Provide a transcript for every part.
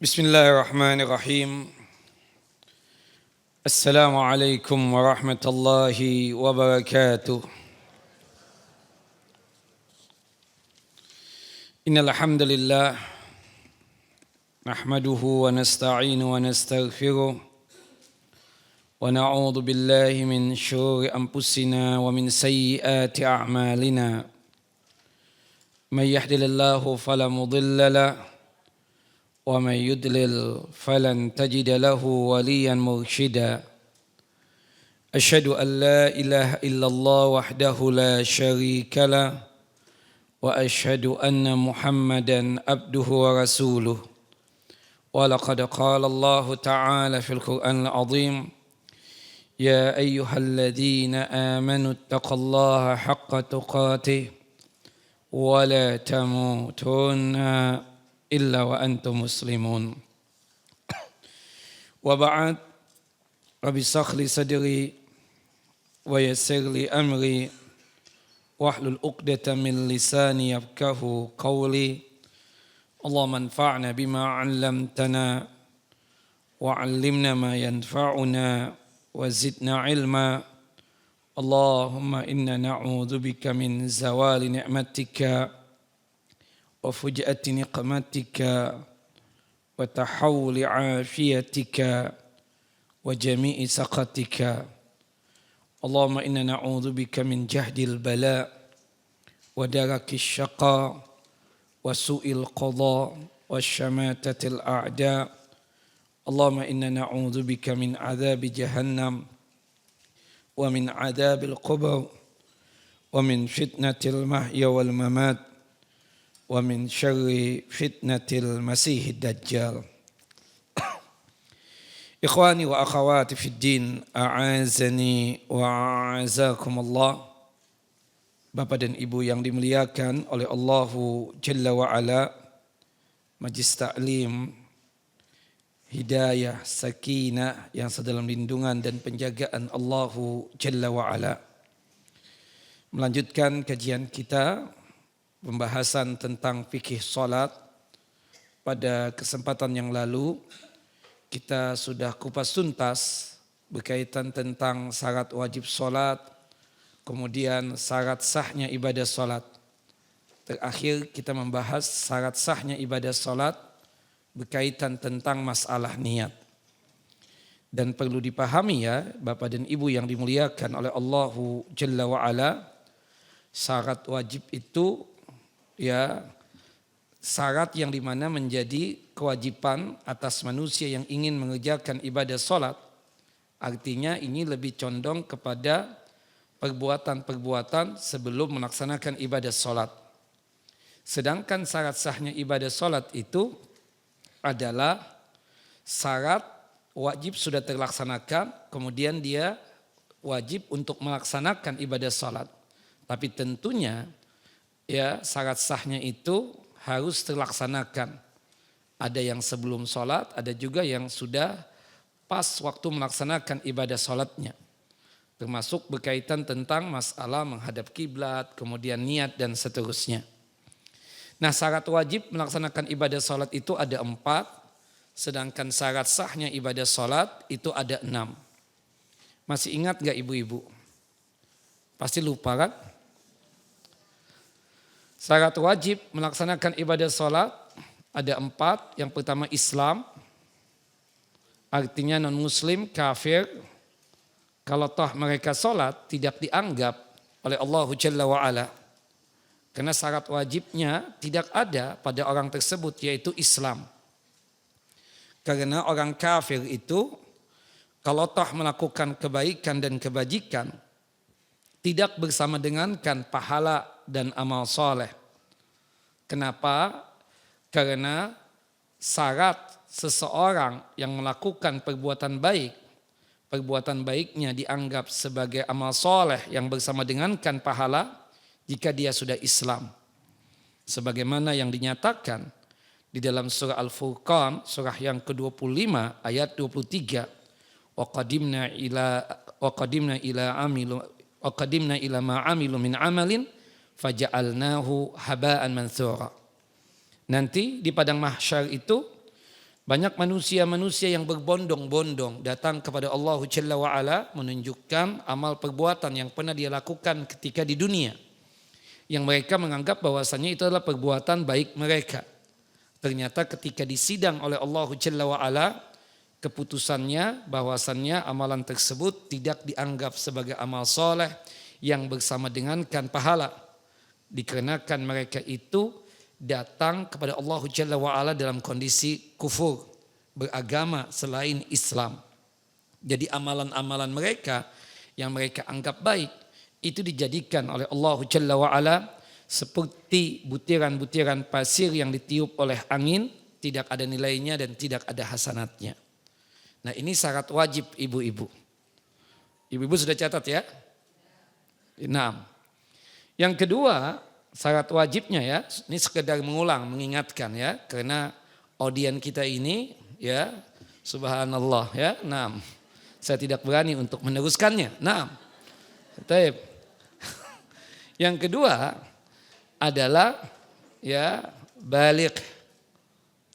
Bismillahirrahmanirrahim. Assalamualaikum warahmatullahi wabarakatuh. Innal hamdalillah nahmaduhu wa nasta'inu wa nastaghfiruh wa na'udzu billahi min syururi anfusina wa min sayyiati a'malina. May yahdihillahu fala mudilla lahu ومن يضلل فلن تجد له وليا مرشدا أشهد أن لا إله إلا الله وحده لا شريك له وأشهد أن محمدا عبده ورسوله ولقد قال الله تعالى في القرآن العظيم يا أيها الذين آمنوا اتقوا الله حق تقاته ولا تموتن إلا وأنتم مسلمون وبعد رب اشرح لي صدري ويسر لي أمري واحلل عقدة من لساني يفقهوا قولي اللهم انفعنا بما علمتنا وعلمنا ما ينفعنا وزدنا علما اللهم إنا نعوذ بك من زوال نعمتك وفجأة نقمتك وتحول عافيتك وجميع سخطك اللهم إنا نعوذ بك من جهد البلاء ودرك الشقاء وسوء القضاء والشماتة الأعداء اللهم إنا نعوذ بك من عذاب جهنم ومن عذاب القبر ومن فتنة المحيا والممات ومن شر فتنة المسيح الدجال. Ikhwani wa akhawati fid din, a'azani wa a'azakumullah. Bapak dan Ibu yang dimuliakan oleh Allahu Jalla wa Ala, Majlis Ta'lim Hidayah Sakinah yang sedalam lindungan dan penjagaan Allahu Jalla wa Ala. Melanjutkan kajian kita pembahasan tentang fikih salat. Pada kesempatan yang lalu kita sudah kupas tuntas berkaitan tentang syarat wajib salat, kemudian syarat sahnya ibadah salat. Terakhir kita membahas syarat sahnya ibadah salat berkaitan tentang masalah niat. Dan perlu dipahami ya Bapak dan Ibu yang dimuliakan oleh Allahu Jalla wa Ala, syarat wajib itu ya syarat yang dimana menjadi kewajiban atas manusia yang ingin mengerjakan ibadah salat. Artinya ini lebih condong kepada perbuatan-perbuatan sebelum melaksanakan ibadah salat. Sedangkan syarat sahnya ibadah salat itu adalah syarat wajib sudah terlaksanakan, kemudian dia wajib untuk melaksanakan ibadah salat. Tapi tentunya ya syarat sahnya itu harus terlaksanakan. Ada yang sebelum sholat, ada juga yang sudah pas waktu melaksanakan ibadah sholatnya. Termasuk berkaitan tentang masalah menghadap kiblat, kemudian niat dan seterusnya. Nah syarat wajib melaksanakan ibadah sholat itu ada 4, sedangkan syarat sahnya ibadah sholat itu ada 6. Masih ingat gak ibu-ibu? Pasti lupa kan? Syarat wajib melaksanakan ibadah salat ada 4. Yang pertama Islam, artinya non-muslim, kafir. Kalau toh mereka salat tidak dianggap oleh Allah Jalla wa Ala. Karena syarat wajibnya tidak ada pada orang tersebut, yaitu Islam. Karena orang kafir itu kalau toh melakukan kebaikan dan kebajikan tidak bersama dengankan pahala dan amal soleh. Kenapa? Karena syarat seseorang yang melakukan perbuatan baik, perbuatan baiknya dianggap sebagai amal soleh yang bersama dengankan pahala jika dia sudah Islam. Sebagaimana yang dinyatakan di dalam surah Al-Furqan, surah yang ke-25 ayat 23. Wa qadimna ila ma amilu min amalin faja'alnahu haba'an manthura. Nanti di padang mahsyar itu Banyak manusia-manusia yang berbondong-bondong datang kepada Allah Jalla wa'ala menunjukkan amal perbuatan yang pernah dia lakukan ketika di dunia. Yang mereka menganggap bahwasannya itu adalah perbuatan baik mereka. Ternyata ketika disidang oleh Allah Jalla wa'ala, keputusannya bahwasannya amalan tersebut tidak dianggap sebagai amal soleh yang bersama dengankan pahala. Dikarenakan mereka itu datang kepada Allah Jalla wa'ala dalam kondisi kufur, beragama selain Islam. Jadi amalan-amalan mereka yang mereka anggap baik itu dijadikan oleh Allah Jalla wa'ala seperti butiran-butiran pasir yang ditiup oleh angin, tidak ada nilainya dan tidak ada hasanatnya. Nah, ini syarat wajib ibu-ibu. Ibu-ibu sudah catat ya? 6. Yang kedua, syarat wajibnya ya, ini sekedar mengulang, mengingatkan ya, karena audien kita ini ya, subhanallah ya, 6. Saya tidak berani untuk meneruskannya. 6. Yang kedua adalah ya balik.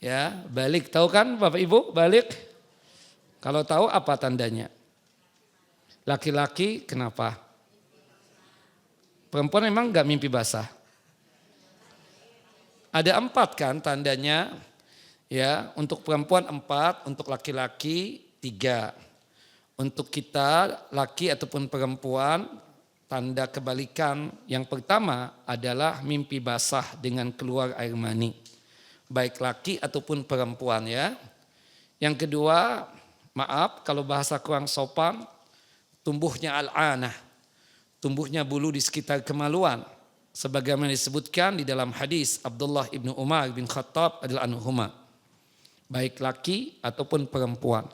Ya, balik. Tahu kan Bapak Ibu balik? Kalau tahu apa tandanya? Laki-laki kenapa? Perempuan memang enggak mimpi basah. Ada 4 kan tandanya, ya untuk perempuan 4, untuk laki-laki 3. Untuk kita laki ataupun perempuan tanda kebalikan yang pertama adalah mimpi basah dengan keluar air mani. Baik laki ataupun perempuan ya. Yang kedua, maaf kalau bahasa kurang sopan, tumbuhnya al-anah, tumbuhnya bulu di sekitar kemaluan. Sebagaimana disebutkan di dalam hadis Abdullah ibnu Umar bin Khattab adalah anhuma. Baik laki ataupun perempuan.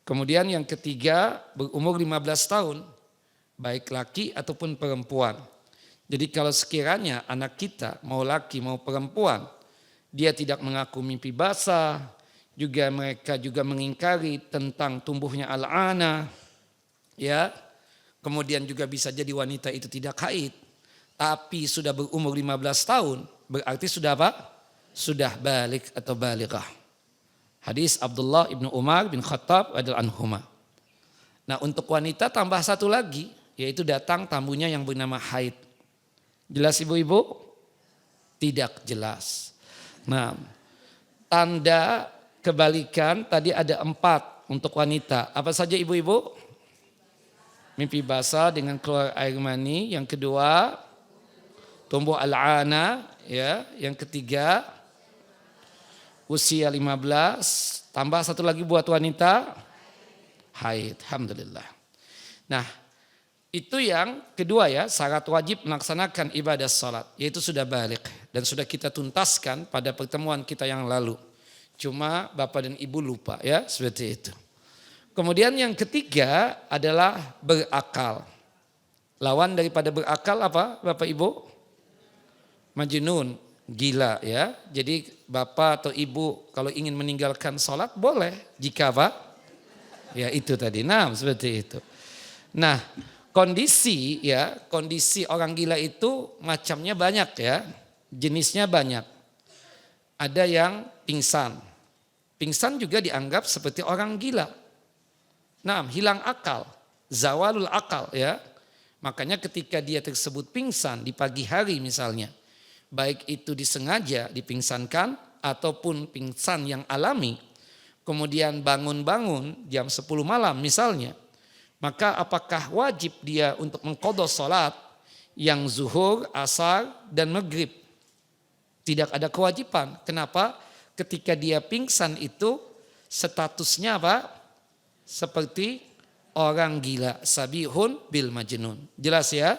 Kemudian yang ketiga berumur 15 tahun. Baik laki ataupun perempuan. Jadi kalau sekiranya anak kita mau laki mau perempuan, dia tidak mengaku mimpi basah, juga mereka juga mengingkari tentang tumbuhnya al-ana, ya. Kemudian juga bisa jadi wanita itu tidak haid, tapi sudah berumur 15 tahun, berarti sudah apa? Sudah balik atau balighah. Hadis Abdullah ibnu Umar bin Khattab radhiyallahu anhuma. Nah untuk wanita tambah satu lagi, yaitu datang tamunya yang bernama haid. Jelas ibu-ibu? Tidak jelas. Nah tanda kebalikan tadi ada 4 untuk wanita. Apa saja ibu-ibu? Mimpi basah dengan keluar air mani. Yang kedua, tumbuh al-ana. Ya. Yang ketiga, usia 15. Tambah satu lagi buat wanita, haid. Alhamdulillah. Nah itu yang kedua ya, syarat wajib melaksanakan ibadah salat. Yaitu sudah balik. Dan sudah kita tuntaskan pada pertemuan kita yang lalu. Cuma bapak dan ibu lupa ya, seperti itu. Kemudian yang ketiga adalah berakal. Lawan daripada berakal apa bapak ibu? Majnun, gila ya. Jadi bapak atau ibu kalau ingin meninggalkan sholat boleh. Jika apa? Ya itu tadi, nah seperti itu. Nah kondisi orang gila itu macamnya banyak ya. Jenisnya banyak. Ada yang pingsan. Pingsan juga dianggap seperti orang gila. Nah, hilang akal, zawalul akal ya. Makanya ketika dia tersebut pingsan di pagi hari misalnya, baik itu disengaja dipingsankan ataupun pingsan yang alami, kemudian bangun-bangun jam 10 malam misalnya, maka apakah wajib dia untuk mengqadha salat yang zuhur, asar dan maghrib? Tidak ada kewajiban. Kenapa? Ketika dia pingsan itu statusnya apa? Seperti orang gila, sabihun bil majnun. Jelas ya?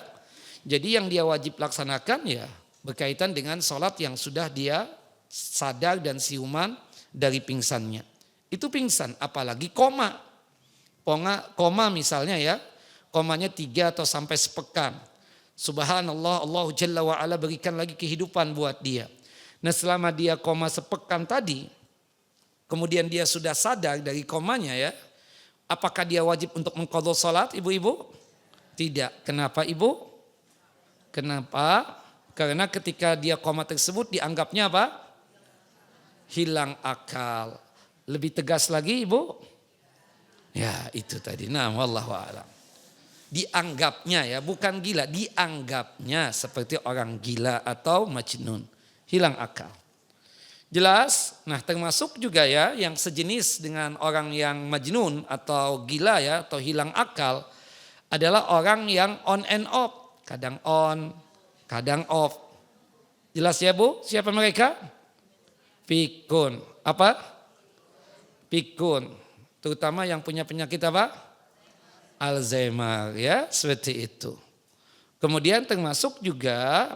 Jadi yang dia wajib laksanakan ya berkaitan dengan sholat yang sudah dia sadar dan siuman dari pingsannya. Itu pingsan, apalagi koma. Koma misalnya ya, komanya 3 atau sampai sepekan. Subhanallah, Allah Jalla wa'ala berikan lagi kehidupan buat dia. Nah selama dia koma sepekan tadi, kemudian dia sudah sadar dari komanya ya, apakah dia wajib untuk mengqadha salat ibu-ibu? Tidak. Kenapa ibu? Kenapa? Karena ketika dia koma tersebut dianggapnya apa? Hilang akal. Lebih tegas lagi Ibu? Ya itu tadi. Nah wallahu a'lam. Dianggapnya ya, bukan gila, dianggapnya seperti orang gila atau majnun, hilang akal. Jelas? Nah termasuk juga ya yang sejenis dengan orang yang majnun atau gila ya atau hilang akal adalah orang yang on and off, kadang on, kadang off. Jelas ya Bu? Siapa mereka? Pikun. Apa? Pikun. Terutama yang punya penyakit apa? Alzheimer ya, seperti itu. Kemudian termasuk juga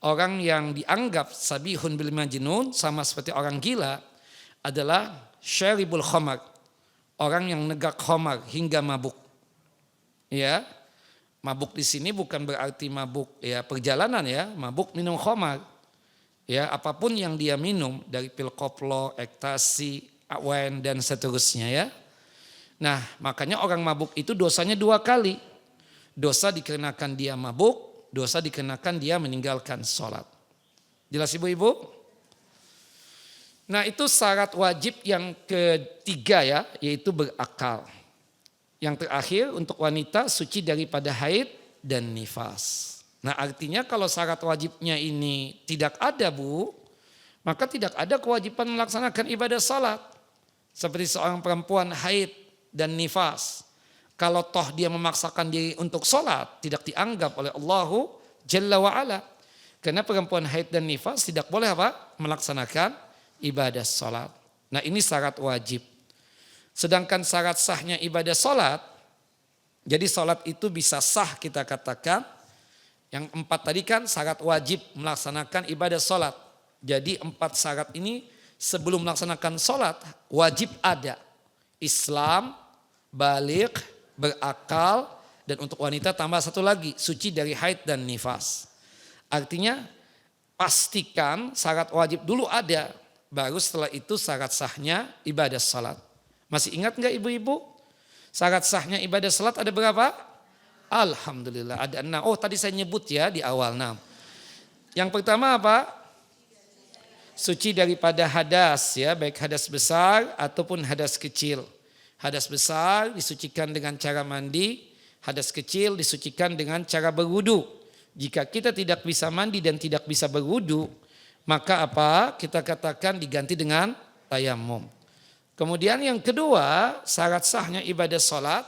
orang yang dianggap sabihun bil majnun sama seperti orang gila adalah syaribul khamar. Orang yang negak khamar hingga mabuk. Ya. Mabuk di sini bukan berarti mabuk ya perjalanan ya, mabuk minum khamar. Ya, apapun yang dia minum dari pil koplo, ekstasi, wine dan seterusnya ya. Nah makanya orang mabuk itu dosanya 2 kali. Dosa dikenakan dia mabuk, dosa dikenakan dia meninggalkan sholat. Jelas ibu-ibu? Nah itu syarat wajib yang ketiga ya, yaitu berakal. Yang terakhir untuk wanita suci daripada haid dan nifas. Nah artinya kalau syarat wajibnya ini tidak ada Bu, maka tidak ada kewajiban melaksanakan ibadah sholat. Seperti seorang perempuan haid dan nifas. Kalau toh dia memaksakan diri untuk sholat, tidak dianggap oleh Allahu Jalla wa'ala. Karena perempuan haid dan nifas tidak boleh apa? Melaksanakan ibadah sholat. Nah ini syarat wajib. Sedangkan syarat sahnya ibadah sholat, jadi sholat itu bisa sah kita katakan. Yang 4 tadi kan syarat wajib melaksanakan ibadah sholat. Jadi 4 syarat ini sebelum melaksanakan sholat wajib ada. Islam, balik, berakal, dan untuk wanita tambah 1 lagi, suci dari haid dan nifas. Artinya pastikan syarat wajib dulu ada, baru setelah itu syarat sahnya ibadah salat. Masih ingat enggak ibu-ibu? Syarat sahnya ibadah salat ada berapa? Alhamdulillah ada 6. Oh tadi saya nyebut ya di awal 6. Yang pertama apa? Suci daripada hadas ya, baik hadas besar ataupun hadas kecil. Hadas besar disucikan dengan cara mandi, hadas kecil disucikan dengan cara berwudu. Jika kita tidak bisa mandi dan tidak bisa berwudu, maka apa? Kita katakan diganti dengan tayamum. Kemudian yang kedua, syarat sahnya ibadah salat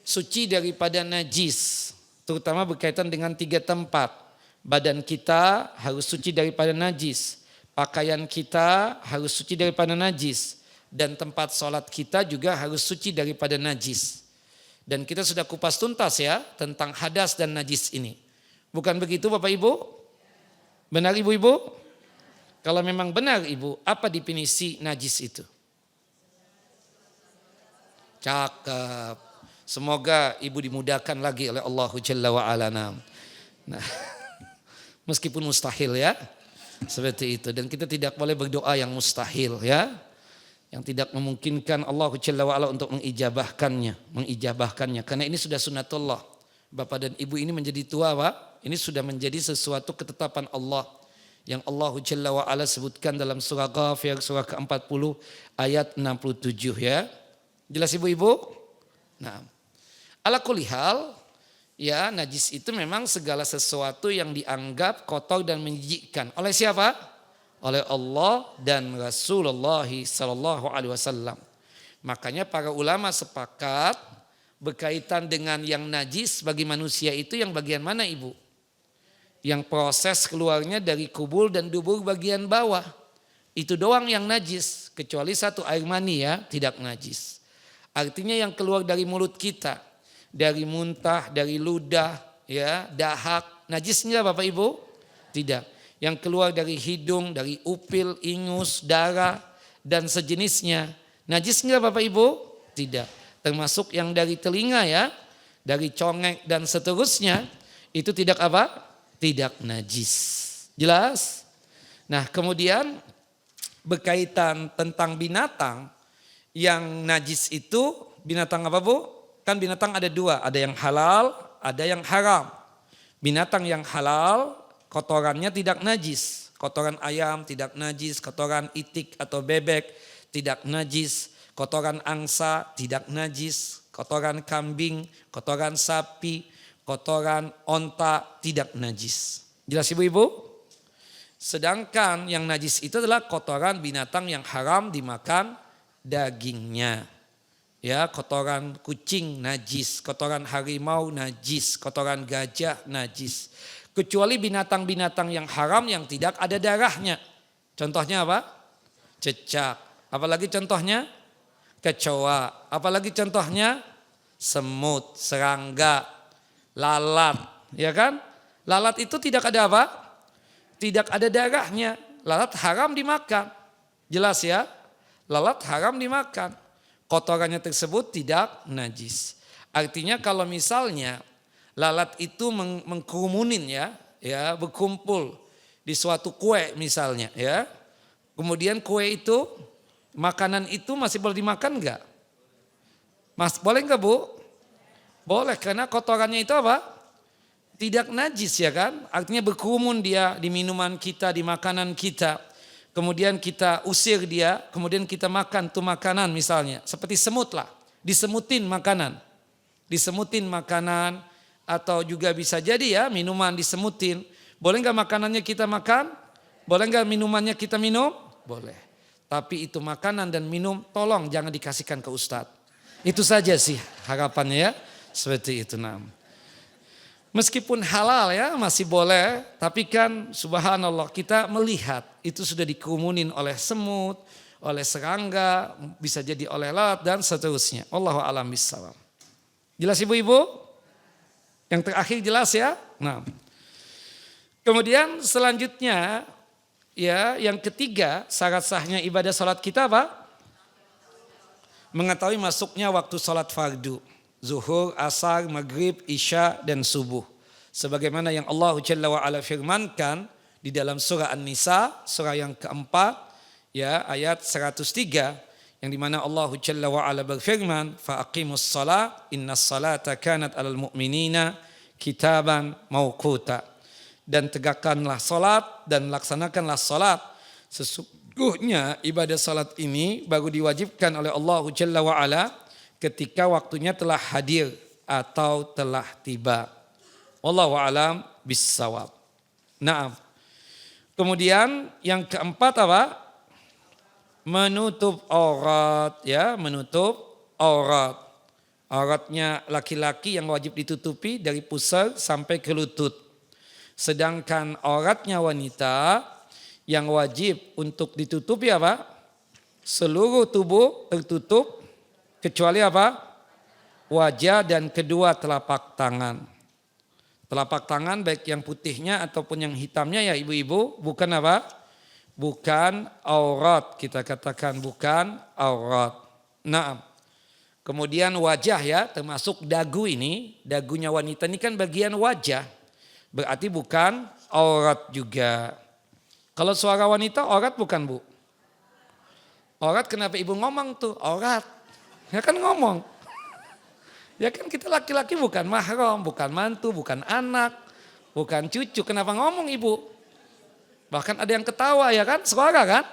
suci daripada najis, terutama berkaitan dengan 3 tempat. Badan kita harus suci daripada najis, pakaian kita harus suci daripada najis, dan tempat sholat kita juga harus suci daripada najis. Dan kita sudah kupas tuntas ya tentang hadas dan najis ini. Bukan begitu Bapak Ibu? Benar Ibu-Ibu? Kalau memang benar Ibu, apa definisi najis itu? Cakep. Semoga Ibu dimudahkan lagi oleh Allahu Jalla wa'ala. Nah, meskipun mustahil ya, seperti itu. Dan kita tidak boleh berdoa yang mustahil ya, yang tidak memungkinkan Allah Jalla wa'ala untuk mengijabahkannya. Karena ini sudah sunatullah. Bapak dan Ibu ini menjadi tua Pak, ini sudah menjadi sesuatu ketetapan Allah. Yang Allah Jalla wa'ala sebutkan dalam surah Ghafir, surah ke-40 ayat 67 ya. Jelas ibu-ibu? Nah, ala kulli hal, ya najis itu memang segala sesuatu yang dianggap kotor dan menjijikkan. Oleh siapa? Oleh Allah dan Rasulullah sallallahu alaihi wasallam. Makanya para ulama sepakat berkaitan dengan yang najis bagi manusia itu yang bagian mana Ibu? Yang proses keluarnya dari kubul dan dubur bagian bawah. Itu doang yang najis, kecuali 1 air mani ya, tidak najis. Artinya yang keluar dari mulut kita, dari muntah, dari ludah, ya, dahak, najis enggak Bapak Ibu? Tidak. Yang keluar dari hidung, dari upil, ingus, darah, dan sejenisnya, najis enggak Bapak Ibu? Tidak. Termasuk yang dari telinga ya, dari congek dan seterusnya, itu tidak apa? Tidak najis. Jelas? Nah kemudian berkaitan tentang binatang, yang najis itu binatang apa Bu? Kan binatang ada 2, ada yang halal, ada yang haram. Binatang yang halal kotorannya tidak najis. Kotoran ayam tidak najis, kotoran itik atau bebek tidak najis, kotoran angsa tidak najis, kotoran kambing, kotoran sapi, kotoran onta tidak najis. Jelas ibu-ibu? Sedangkan yang najis itu adalah kotoran binatang yang haram dimakan dagingnya. Ya, kotoran kucing najis, kotoran harimau najis, kotoran gajah najis. Kecuali binatang-binatang yang haram yang tidak ada darahnya. Contohnya apa? Cecak. Apalagi contohnya? Kecoa. Apalagi contohnya? Semut, serangga, lalat. Ya kan? Lalat itu tidak ada apa? Tidak ada darahnya. Lalat haram dimakan. Jelas ya? Lalat haram dimakan. Kotorannya tersebut tidak najis. Artinya kalau misalnya lalat itu mengkerumunin ya berkumpul di suatu kue misalnya ya. Kemudian kue itu, makanan itu masih boleh dimakan enggak? Mas, boleh enggak Bu? Boleh, karena kotorannya itu apa? Tidak najis ya kan? Artinya berkerumun dia di minuman kita, di makanan kita. Kemudian kita usir dia, kemudian kita makan tuh makanan misalnya. Seperti semut lah, disemutin makanan. Disemutin makanan atau juga bisa jadi ya minuman disemutin. Boleh enggak makanannya kita makan? Boleh enggak minumannya kita minum? Boleh. Tapi itu makanan dan minum tolong jangan dikasihkan ke ustadz. Itu saja sih harapannya ya. Seperti itu nam. Meskipun halal ya masih boleh, tapi kan subhanallah kita melihat itu sudah dikerumunin oleh semut, oleh serangga, bisa jadi oleh lalat dan seterusnya. Wallahu a'lam bishawab. Jelas ibu-ibu? Yang terakhir jelas ya? Nah. Kemudian selanjutnya ya yang ketiga syarat sahnya ibadah salat kita apa? Mengetahui masuknya waktu salat fardu. Zuhur, asar, maghrib, isya, dan subuh. Sebagaimana yang Allah Jalla wa'ala firmankan di dalam surah An-Nisa, surah yang keempat, ya ayat 103, yang dimana Allah Jalla wa'ala berfirman, فَأَقِيمُوا الصَّلَاةَ إِنَّ الصَّلَاةَ كَانَتْ عَلَى الْمُؤْمِنِينَ كِتَابًا مَوْقُوتًا. Dan tegakkanlah salat dan laksanakanlah salat. Sesungguhnya ibadah salat ini baru diwajibkan oleh Allah Jalla wa'ala ketika waktunya telah hadir atau telah tiba. Wallahu a'lam bissawab. Naam. Kemudian yang keempat apa? Menutup aurat ya, menutup aurat. Auratnya laki-laki yang wajib ditutupi dari pusar sampai ke lutut. Sedangkan auratnya wanita yang wajib untuk ditutupi apa? Seluruh tubuh tertutup kecuali apa? Wajah dan kedua telapak tangan. Telapak tangan baik yang putihnya ataupun yang hitamnya ya ibu-ibu bukan apa? Bukan aurat, kita katakan bukan aurat. Nah, kemudian wajah ya termasuk dagu ini, dagunya wanita ini kan bagian wajah. Berarti bukan aurat juga. Kalau suara wanita aurat bukan Bu? Aurat kenapa ibu ngomong tuh? Aurat. Ya kan ngomong. Ya kan kita laki-laki bukan mahram, bukan mantu, bukan anak, bukan cucu. Kenapa ngomong ibu? Bahkan ada yang ketawa ya kan, suara kan?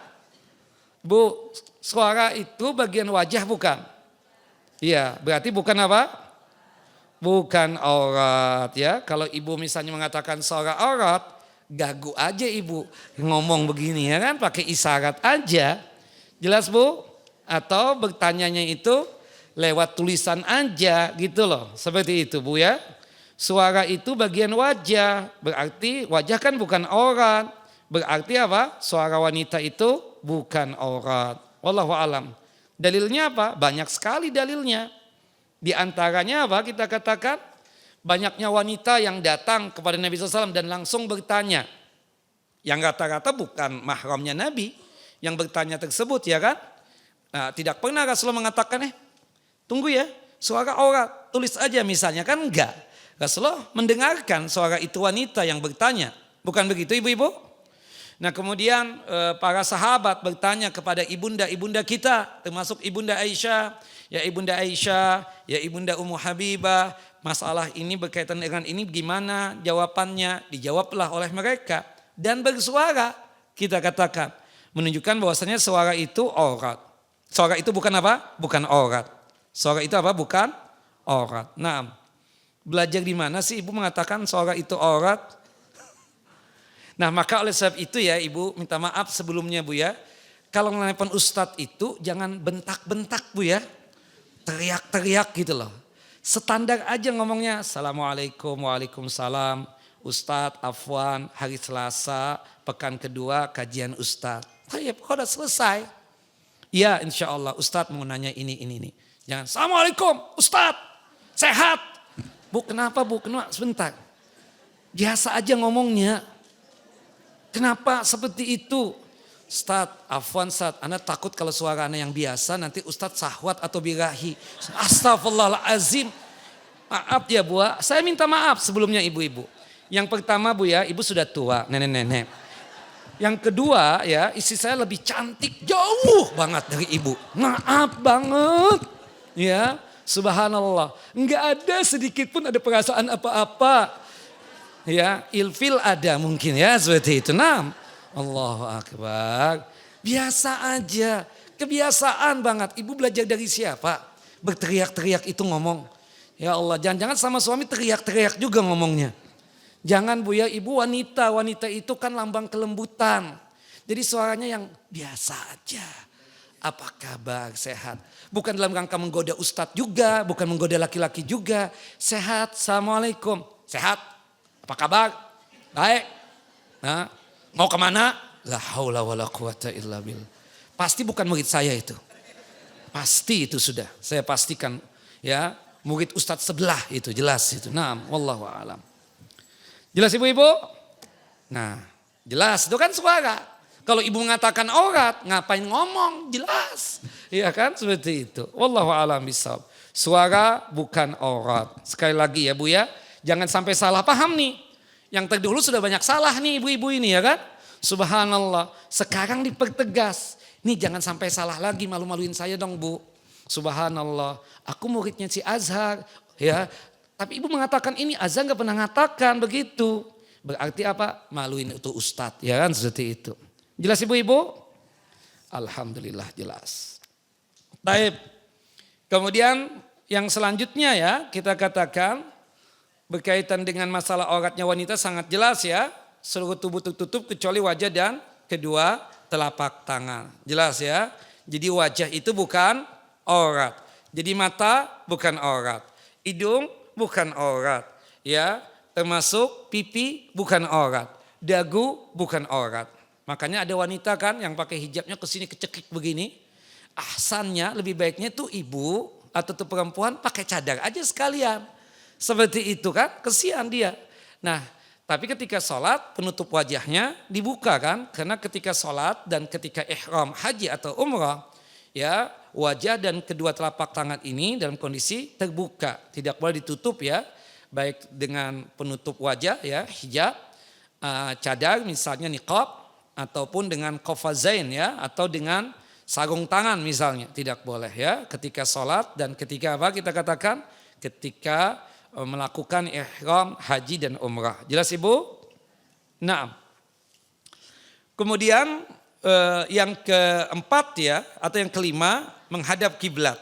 Bu, suara itu bagian wajah bukan? Iya, berarti bukan apa? Bukan aurat ya. Kalau ibu misalnya mengatakan suara aurat, gagu aja ibu ngomong begini ya kan, pakai isyarat aja. Jelas Bu? Atau bertanyanya itu lewat tulisan aja gitu loh. Seperti itu Bu ya. Suara itu bagian wajah. Berarti wajah kan bukan aurat. Berarti apa? Suara wanita itu bukan aurat. Wallahu alam. Dalilnya apa? Banyak sekali dalilnya. Di antaranya apa? Kita katakan banyaknya wanita yang datang kepada Nabi SAW dan langsung bertanya. Yang rata-rata bukan mahramnya Nabi yang bertanya tersebut ya kan. Nah, tidak pernah Rasulullah mengatakan tunggu ya suara aurat tulis aja misalnya kan enggak. Rasulullah mendengarkan suara itu wanita yang bertanya. Bukan begitu ibu-ibu? Nah kemudian para sahabat bertanya kepada ibunda-ibunda kita termasuk ibunda Aisyah. Ya ibunda Aisyah, ya ibunda Ummu Habibah. Masalah ini berkaitan dengan ini gimana jawabannya? Dijawablah oleh mereka. Dan bersuara kita katakan. Menunjukkan bahwasanya suara itu aurat. Suara itu bukan apa? Bukan aurat. Suara itu apa? Bukan aurat. Nah, belajar di mana sih ibu mengatakan suara itu aurat? Nah, maka oleh sebab itu ya ibu minta maaf sebelumnya bu ya. Kalau nelpon ustadz itu jangan bentak-bentak bu ya. Teriak-teriak gitu loh. Standar aja ngomongnya. Assalamualaikum, waalaikumsalam. Ustadz, afwan, hari Selasa, pekan kedua kajian ustadz. Ya, kalau udah selesai. Ya insya Allah ustadz mau nanya ini. Jangan, Assalamualaikum ustadz, sehat. Bu kenapa bu? Kenapa? Sebentar. Biasa aja ngomongnya. Kenapa seperti itu? Ustadz, afwan Ustadz, Anda takut kalau suara Anda yang biasa nanti Ustadz sahwat atau birahi. Astagfirullahaladzim. Maaf ya Bu, saya minta maaf sebelumnya ibu-ibu. Yang pertama Bu ya, ibu sudah tua, nenek-nenek. Yang kedua ya, istri saya lebih cantik jauh banget dari ibu. Maaf banget. Ya, subhanallah. Enggak ada sedikit pun ada perasaan apa-apa. Ya, ilfil ada mungkin ya seperti itu. Nah, Allahu Akbar. Biasa aja. Kebiasaan banget. Ibu belajar dari siapa? Berteriak-teriak itu ngomong. Ya Allah, jangan-jangan sama suami teriak-teriak juga ngomongnya. Jangan bu ya, ibu wanita. Wanita itu kan lambang kelembutan. Jadi suaranya yang biasa aja. Apa kabar? Sehat. Bukan dalam rangka menggoda ustadz juga. Bukan menggoda laki-laki juga. Sehat. Assalamualaikum. Sehat. Apa kabar? Baik. Nah, mau kemana? La haula wala quwata illa billah. Pasti bukan murid saya itu. Pasti itu sudah. Saya pastikan ya. Murid ustadz sebelah itu jelas itu. Nah, wallahu a'lam. Jelas ibu-ibu? Nah, jelas itu kan suara. Kalau ibu mengatakan aurat, ngapain ngomong? Jelas. Iya kan seperti itu. Wallahu a'lam bishawab. Suara bukan aurat. Sekali lagi ya Bu ya. Jangan sampai salah paham nih. Yang terdahulu sudah banyak salah nih ibu-ibu ini ya kan. Subhanallah. Sekarang dipertegas. Nih jangan sampai salah lagi, malu-maluin saya dong Bu. Subhanallah. Aku muridnya si Azhar. Ya. Tapi ibu mengatakan ini Azhar gak pernah mengatakan begitu. Berarti apa? Maluin itu ustadz. Ya kan seperti itu. Jelas ibu-ibu? Alhamdulillah jelas. Baik. Kemudian yang selanjutnya ya kita katakan. Berkaitan dengan masalah auratnya wanita sangat jelas ya. Seluruh tubuh tertutup kecuali wajah dan kedua telapak tangan. Jelas ya. Jadi wajah itu bukan aurat. Jadi mata bukan aurat. Hidung bukan aurat. Ya, termasuk pipi bukan aurat. Dagu bukan aurat. Makanya ada wanita kan yang pakai hijabnya ke sini kecekik begini. Ahsannya lebih baiknya tuh ibu atau tuh perempuan pakai cadar aja sekalian. Seperti itu kan, kesian dia. Nah, tapi ketika sholat penutup wajahnya dibuka kan. Karena ketika sholat dan ketika ihram haji atau umrah, ya wajah dan kedua telapak tangan ini dalam kondisi terbuka. Tidak boleh ditutup ya, baik dengan penutup wajah ya, hijab, cadar misalnya niqab, ataupun dengan qafazain ya, atau dengan sarung tangan misalnya. Tidak boleh ya ketika sholat dan ketika apa kita katakan? Ketika melakukan ihram haji dan umrah. Jelas ibu? Nah. Kemudian yang keempat ya atau yang kelima menghadap kiblat.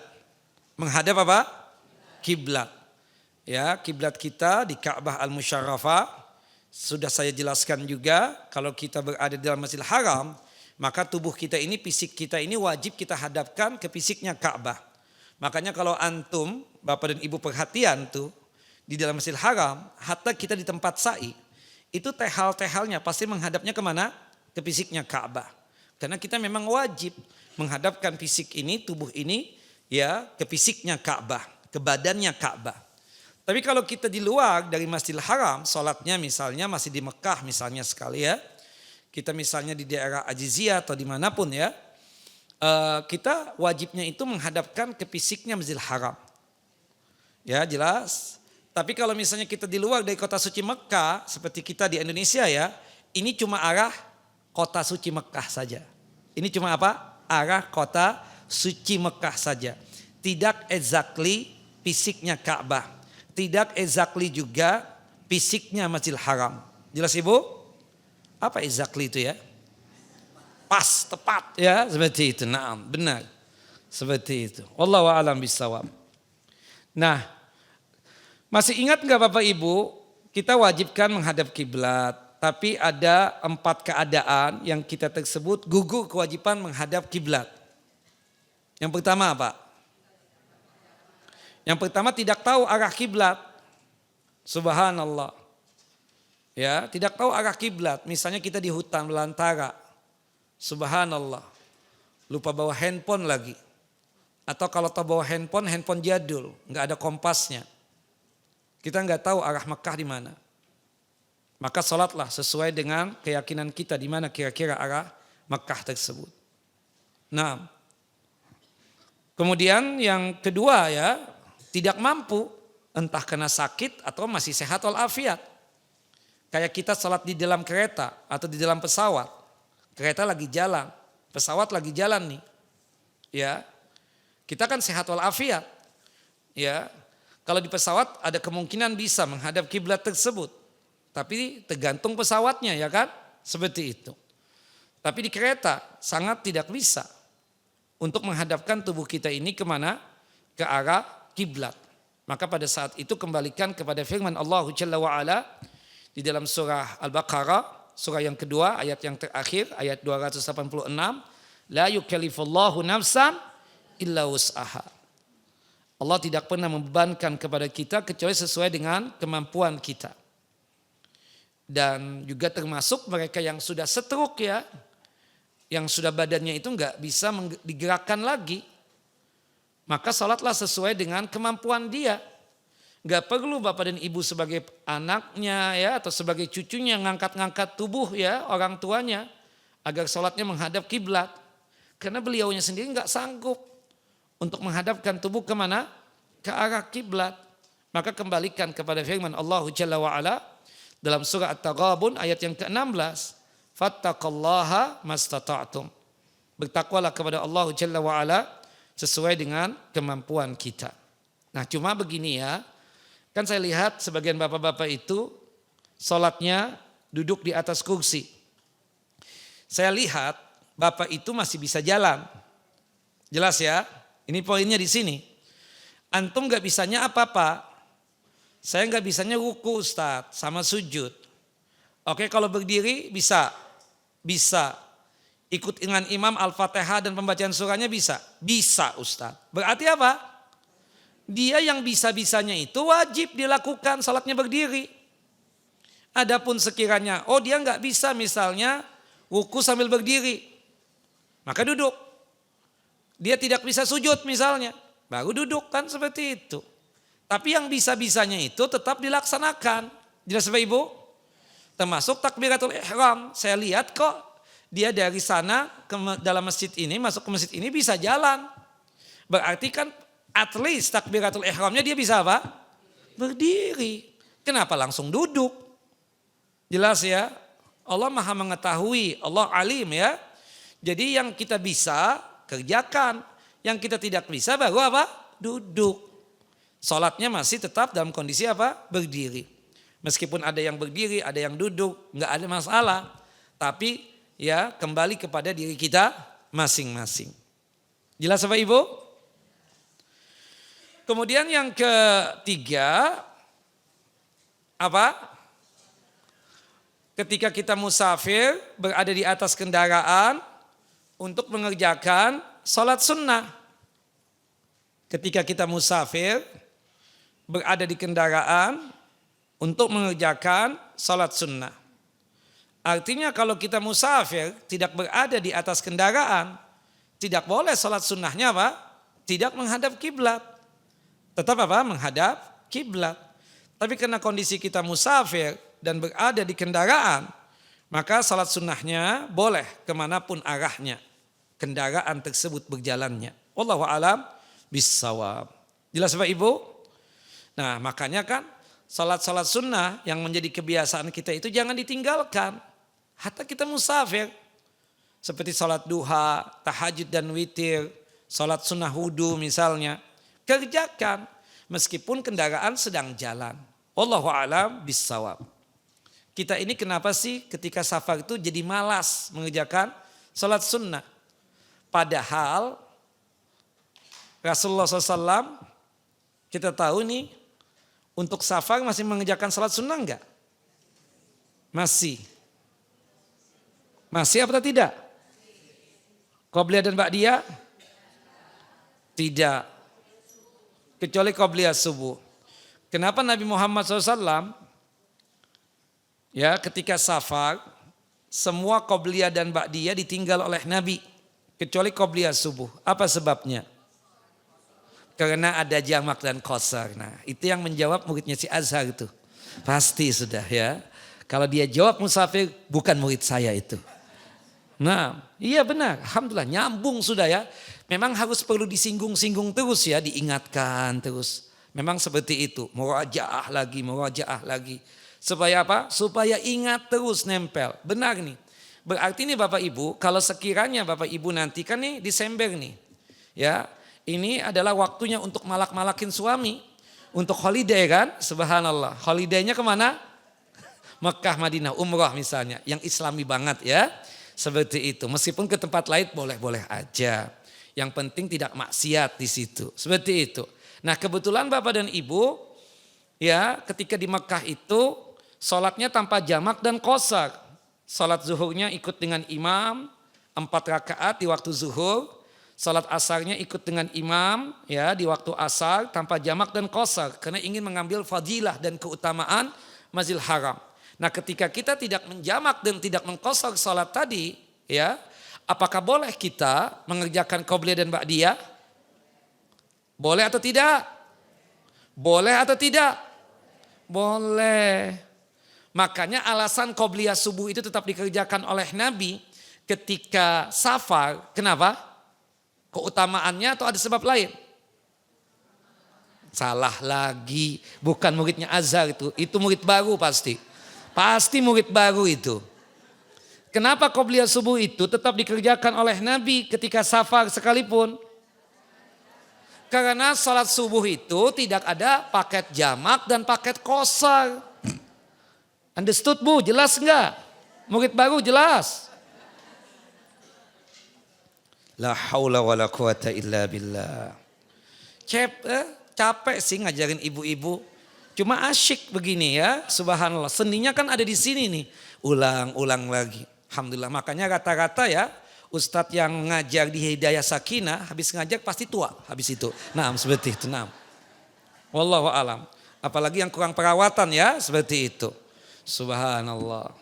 Menghadap apa? Kiblat. Ya, kiblat kita di Ka'bah Al-Musyarrafah sudah saya jelaskan juga kalau kita berada di dalam Masjidil Haram, maka tubuh kita ini, fisik kita ini wajib kita hadapkan ke fisiknya Ka'bah. Makanya kalau antum, Bapak dan Ibu perhatian tuh di dalam Masjidil Haram, hatta kita di tempat sa'i, itu tehal-tehalnya pasti menghadapnya kemana? Ke fisiknya Ka'bah. Karena kita memang wajib menghadapkan fisik ini, tubuh ini ya ke fisiknya Ka'bah, ke badannya Ka'bah. Tapi kalau kita di luar dari Masjidil Haram, sholatnya misalnya masih di Mekah misalnya sekali ya. Kita misalnya di daerah Ajiziyah atau dimanapun ya. Kita wajibnya itu menghadapkan ke fisiknya Masjidil Haram. Ya jelas. Tapi kalau misalnya kita di luar dari kota suci Mekah, seperti kita di Indonesia ya, ini cuma arah kota suci Mekah saja. Ini cuma apa? Arah kota suci Mekah saja. Tidak exactly fisiknya Ka'bah. Tidak exactly juga fisiknya Masjidil Haram. Jelas ibu? Apa exactly itu ya? Pas, tepat ya, seperti itu. Nah, benar. Seperti itu. Wallahu a'lam bishawab. Nah, masih ingat nggak Bapak Ibu? Kita wajibkan menghadap kiblat. Tapi ada 4 keadaan yang kita tersebut gugur kewajiban menghadap kiblat. Yang pertama apa? Yang pertama tidak tahu arah kiblat. Subhanallah. Ya, tidak tahu arah kiblat. Misalnya kita di hutan belantara. Subhanallah. Lupa bawa handphone lagi. Atau kalau tahu bawa handphone jadul, nggak ada kompasnya. Kita nggak tahu arah Mekah di mana. Maka sholatlah sesuai dengan keyakinan kita di mana kira-kira arah Mekah tersebut. Nah, kemudian yang kedua ya, tidak mampu, entah kena sakit atau masih sehat walafiat. Kayak kita sholat di dalam kereta atau di dalam pesawat. Kereta lagi jalan, pesawat lagi jalan nih. Ya, kita kan sehat walafiat. Ya, kalau di pesawat ada kemungkinan bisa menghadap kiblat tersebut. Tapi tergantung pesawatnya ya kan, seperti itu. Tapi di kereta sangat tidak bisa untuk menghadapkan tubuh kita ini kemana? Ke arah kiblat. Maka pada saat itu kembalikan kepada firman Allah Jalla wa'ala di dalam surah Al-Baqarah, surah yang kedua, ayat yang terakhir, ayat 286. La yukallifullahu nafsan illa wus'aha. Allah tidak pernah membebankan kepada kita kecuali sesuai dengan kemampuan kita. Dan juga termasuk mereka yang sudah stroke ya, yang sudah badannya itu nggak bisa digerakkan lagi. Maka salatlah sesuai dengan kemampuan dia. Nggak perlu bapak dan ibu sebagai anaknya ya atau sebagai cucunya ngangkat-ngangkat tubuh ya orang tuanya agar salatnya menghadap kiblat. Karena beliaunya sendiri nggak sanggup untuk menghadapkan tubuh kemana? Ke arah kiblat. Maka kembalikan kepada firman Allah Jalla wa'ala dalam surah At-Taghabun ayat yang ke-16. Fattaqullaha mastata'tum. Bertakwalah kepada Allah Jalla wa'ala sesuai dengan kemampuan kita. Nah cuma begini ya. Kan saya lihat sebagian bapak-bapak itu sholatnya duduk di atas kursi. Saya lihat bapak itu masih bisa jalan. Jelas ya? Ini poinnya di sini. Antum gak bisanya apa-apa. Saya gak bisanya ruku Ustaz sama sujud. Oke kalau berdiri bisa. Bisa. Ikut dengan imam Al-Fatihah dan pembacaan surahnya bisa. Bisa Ustaz. Berarti apa? Dia yang bisa-bisanya itu wajib dilakukan salatnya berdiri. Adapun sekiranya dia gak bisa misalnya ruku sambil berdiri. Maka duduk. Dia tidak bisa sujud misalnya. Baru duduk kan seperti itu. Tapi yang bisa-bisanya itu tetap dilaksanakan. Jelas Bapak Ibu? Termasuk takbiratul ihram. Saya lihat kok dia dari sana ke dalam masjid ini, masuk ke masjid ini bisa jalan. Berarti kan at least takbiratul ihramnya dia bisa apa? Berdiri. Kenapa langsung duduk? Jelas ya? Allah Maha mengetahui, Allah alim ya. Jadi yang kita bisa kerjakan, yang kita tidak bisa baru apa? Duduk. Salatnya masih tetap dalam kondisi apa? Berdiri. Meskipun ada yang berdiri, ada yang duduk, nggak ada masalah. Tapi ya kembali kepada diri kita masing-masing. Jelas Bapak Ibu? Kemudian yang ketiga apa? Ketika kita musafir berada di atas kendaraan untuk mengerjakan salat sunnah. Ketika kita musafir berada di kendaraan untuk mengerjakan salat sunnah. Artinya kalau kita musafir tidak berada di atas kendaraan, tidak boleh salat sunnahnya apa? Tidak menghadap kiblat. Tetap apa? Menghadap kiblat. Tapi karena kondisi kita musafir dan berada di kendaraan, maka salat sunnahnya boleh kemanapun arahnya kendaraan tersebut berjalannya. Wallahu a'lam bissawab. Jelas Bapak Ibu? Nah makanya kan salat-salat sunnah yang menjadi kebiasaan kita itu jangan ditinggalkan. Hatta kita musafir. Seperti salat duha, tahajud dan witir, salat sunnah wudu misalnya. Kerjakan meskipun kendaraan sedang jalan. Wallahu a'lam bissawab. Kita ini kenapa sih ketika safar itu jadi malas mengerjakan salat sunnah? Padahal Rasulullah SAW kita tahu nih untuk safar masih mengerjakan salat sunnah enggak? Masih. Masih apa tidak? Qobliyah dan ba'diyah? Tidak. Kecuali qobliyah subuh. Kenapa Nabi Muhammad SAW ya ketika safar semua qobliyah dan ba'diyah ditinggal oleh Nabi kecuali qobliyah subuh. Apa sebabnya? Karena ada jamak dan qasar. Nah, itu yang menjawab muridnya si Azhar itu. Pasti sudah ya. Kalau dia jawab musafir, bukan murid saya itu. Nah, iya benar. Alhamdulillah nyambung sudah ya. Memang harus perlu disinggung-singgung terus ya, diingatkan terus. Memang seperti itu. Murajaah lagi. Supaya apa? Supaya ingat terus nempel. Benar nih. Berarti nih Bapak Ibu, kalau sekiranya Bapak Ibu nanti kan nih Desember nih. Ya, ini adalah waktunya untuk malak-malakin suami. Untuk holiday kan, subhanallah. Holidaynya kemana? Mekah, Madinah, umrah misalnya. Yang islami banget ya. Seperti itu. Meskipun ke tempat lain boleh-boleh aja. Yang penting tidak maksiat di situ. Seperti itu. Nah kebetulan Bapak dan Ibu ya ketika di Mekah itu sholatnya tanpa jamak dan qasar. Sholat zuhurnya ikut dengan imam 4 rakaat di waktu zuhur. Salat asarnya ikut dengan imam ya di waktu asar tanpa jamak dan qasar karena ingin mengambil fadilah dan keutamaan Masjidil Haram. Nah, ketika kita tidak menjamak dan tidak mengqasar salat tadi ya, apakah boleh kita mengerjakan qobliyah dan ba'diyah? Boleh atau tidak? Boleh atau tidak? Boleh. Makanya alasan qobliyah subuh itu tetap dikerjakan oleh Nabi ketika safar. Kenapa? Keutamaannya atau ada sebab lain? Salah lagi, bukan muridnya Azhar itu murid baru pasti. Pasti murid baru itu. Kenapa qobliyah subuh itu tetap dikerjakan oleh Nabi ketika safar sekalipun? Karena salat subuh itu tidak ada paket jamak dan paket qasar. Understood Bu? Jelas enggak? Murid baru jelas? La haula wa la quwata illa billah. Capek sih ngajarin ibu-ibu. Cuma asyik begini ya, subhanallah. Seninya kan ada di sini nih. Ulang lagi. Alhamdulillah, makanya rata-rata ya ustadz yang ngajar di Hidayah Sakinah habis ngajar pasti tua habis itu. Nah, seperti itu. Nah. Wallahu alam. Apalagi yang kurang perawatan ya, seperti itu. Subhanallah.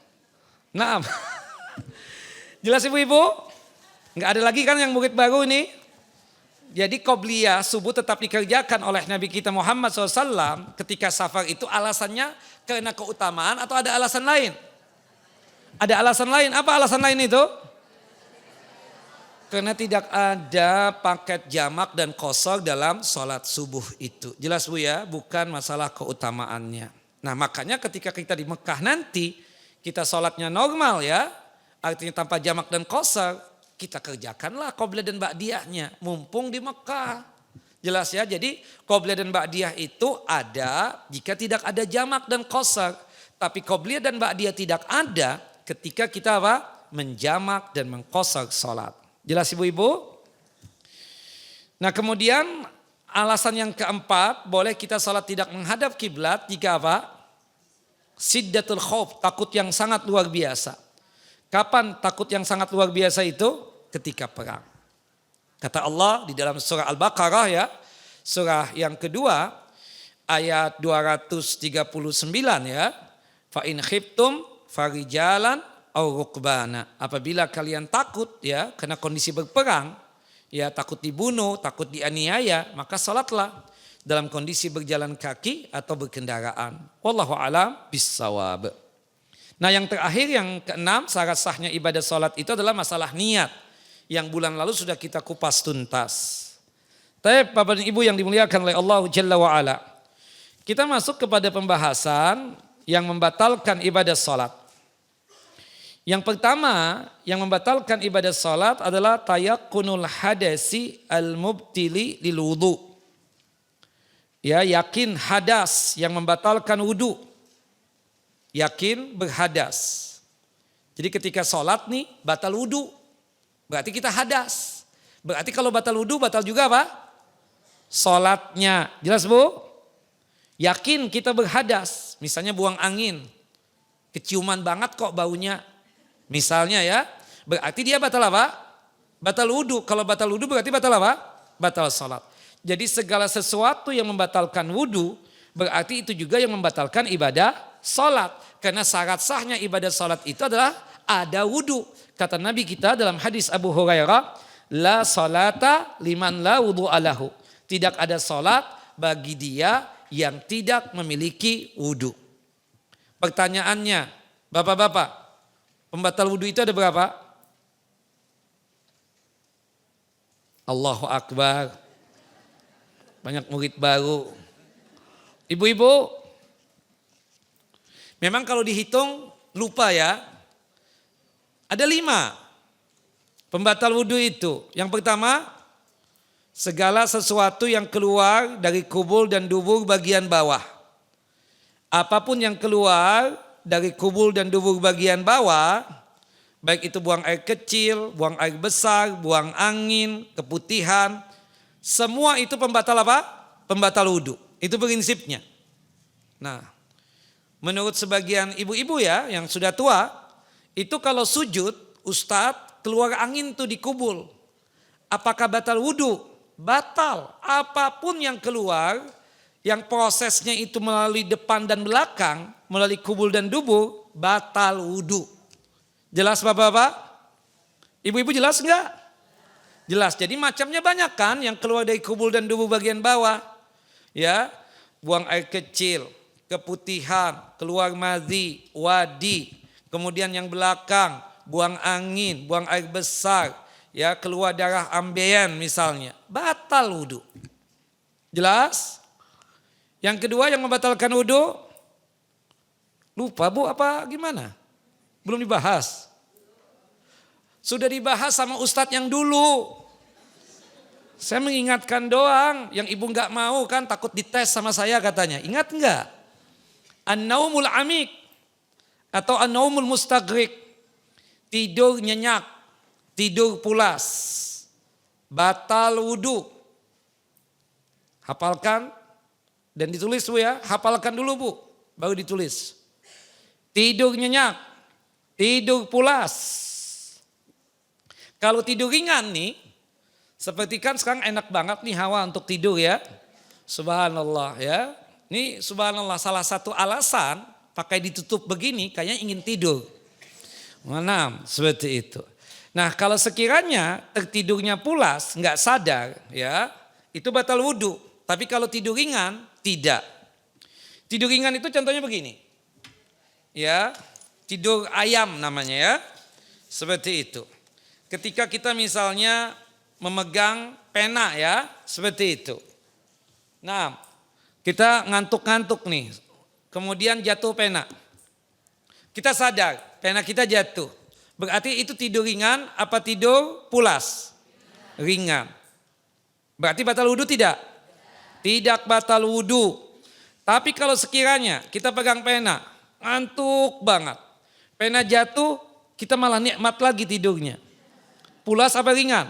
Nah. Jelas ibu-ibu? Enggak ada lagi kan yang murid baru ini. Jadi qobliyah subuh tetap dikerjakan oleh Nabi kita Muhammad SAW ketika safar itu alasannya karena keutamaan atau ada alasan lain? Ada alasan lain. Apa alasan lain itu? Karena tidak ada paket jamak dan qasar dalam sholat subuh itu. Jelas Bu ya, bukan masalah keutamaannya. Nah makanya ketika kita di Mekah nanti kita sholatnya normal ya. Artinya tanpa jamak dan qasar. Kita kerjakanlah qobliyah dan ba'diyahnya mumpung di Mekah. Jelas ya, jadi qobliyah dan ba'diyah itu ada jika tidak ada jamak dan qasar. Tapi qobliyah dan ba'diyah tidak ada ketika kita apa? Menjamak dan mengqasar salat. Jelas ibu-ibu? Nah kemudian alasan yang keempat, boleh kita salat tidak menghadap kiblat jika apa? Siddatul khauf, takut yang sangat luar biasa. Kapan takut yang sangat luar biasa itu? Ketika perang. Kata Allah di dalam surah Al-Baqarah ya, surah yang kedua ayat 239 ya. Fa in khiftum farijalan aw rukbana. Apabila kalian takut ya karena kondisi berperang, ya takut dibunuh, takut dianiaya, maka salatlah dalam kondisi berjalan kaki atau berkendaraan. Wallahu a'lam bissawab. Nah yang terakhir yang keenam syarat sahnya ibadah salat itu adalah masalah niat. Yang bulan lalu sudah kita kupas tuntas. Tapi Bapak dan Ibu yang dimuliakan oleh Allah Jalla wa'ala. Kita masuk kepada pembahasan yang membatalkan ibadah salat. Yang pertama yang membatalkan ibadah salat adalah tayakkunul hadasi al-mubtili lil wudu. Ya, yakin hadas yang membatalkan wudu. Yakin berhadas. Jadi ketika sholat nih batal wudu. Berarti kita hadas. Berarti kalau batal wudu batal juga apa? Sholatnya. Jelas Bu? Yakin kita berhadas. Misalnya buang angin. Keciuman banget kok baunya. Misalnya ya. Berarti dia batal apa? Batal wudu. Kalau batal wudu berarti batal apa? Batal sholat. Jadi segala sesuatu yang membatalkan wudu. Berarti itu juga yang membatalkan ibadah sholat. Karena syarat sahnya ibadah sholat itu adalah ada wudu. Kata Nabi kita dalam hadis Abu Hurairah, la salata liman la wudu alahu. Tidak ada sholat bagi dia yang tidak memiliki wudu. Pertanyaannya, bapak-bapak, pembatal wudu itu ada berapa? Allahu Akbar. Banyak murid baru. Ibu-ibu, memang kalau dihitung lupa ya. Ada 5 pembatal wudu itu. Yang pertama, segala sesuatu yang keluar dari kubul dan dubur bagian bawah. Apapun yang keluar dari kubul dan dubur bagian bawah, baik itu buang air kecil, buang air besar, buang angin, keputihan, semua itu pembatal apa? Pembatal wudu. Itu prinsipnya. Nah, menurut sebagian ibu-ibu ya yang sudah tua, itu kalau sujud, Ustadz keluar angin tuh di kubul. Apakah batal wudu? Batal. Apapun yang keluar, yang prosesnya itu melalui depan dan belakang, melalui kubul dan dubur, batal wudu. Jelas bapak-bapak? Ibu-ibu jelas enggak? Jelas. Jadi macamnya banyak kan yang keluar dari kubul dan dubur bagian bawah. Ya, buang air kecil, keputihan, keluar madhi, wadi. Kemudian yang belakang, buang angin, buang air besar, ya keluar darah ambeien misalnya, batal wudu. Jelas? Yang kedua yang membatalkan wudu, lupa Bu apa gimana? Belum dibahas. Sudah dibahas sama Ustadz yang dulu. Saya mengingatkan doang, yang ibu nggak mau kan takut dites sama saya katanya. Ingat nggak? An-naumul amik. Atau an-naumul mustagrik, tidur nyenyak, tidur pulas, batal wudu. Hafalkan dan ditulis Bu ya, hafalkan dulu Bu, baru ditulis. Tidur nyenyak, tidur pulas. Kalau tidur ringan nih, seperti kan sekarang enak banget nih hawa untuk tidur ya. Subhanallah ya. Ini subhanallah salah satu alasan pakai ditutup begini kayaknya ingin tidur. Mana seperti itu. Nah kalau sekiranya tertidurnya pulas nggak sadar ya itu batal wudu. Tapi kalau tidur ringan tidak. Tidur ringan itu contohnya begini. Ya tidur ayam namanya ya. Seperti itu. Ketika kita misalnya memegang pena ya seperti itu. Nah kita ngantuk-ngantuk nih. Kemudian jatuh pena. Kita sadar pena kita jatuh. Berarti itu tidur ringan apa tidur pulas? Ringan. Berarti batal wudu tidak? Tidak batal wudu. Tapi kalau sekiranya kita pegang pena, ngantuk banget. Pena jatuh, kita malah nikmat lagi tidurnya. Pulas apa ringan?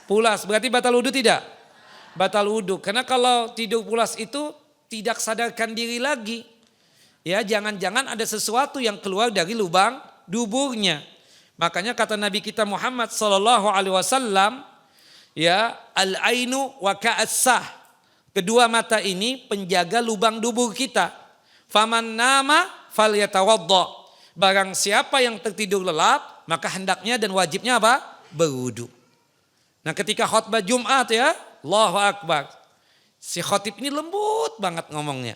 Pulas. Berarti batal wudu tidak? Batal wudu. Karena kalau tidur pulas itu tidak sadarkan diri lagi. Ya, jangan-jangan ada sesuatu yang keluar dari lubang duburnya. Makanya kata Nabi kita Muhammad sallallahu alaihi wasallam, ya, al-ainu wa ka'as-sah. Kedua mata ini penjaga lubang dubur kita. Faman nama falyatawadda. Barang siapa yang tertidur lelap, maka hendaknya dan wajibnya apa? Berwudu. Nah, ketika khutbah Jumat ya, Allahu Akbar. Si khotib ini lembut banget ngomongnya.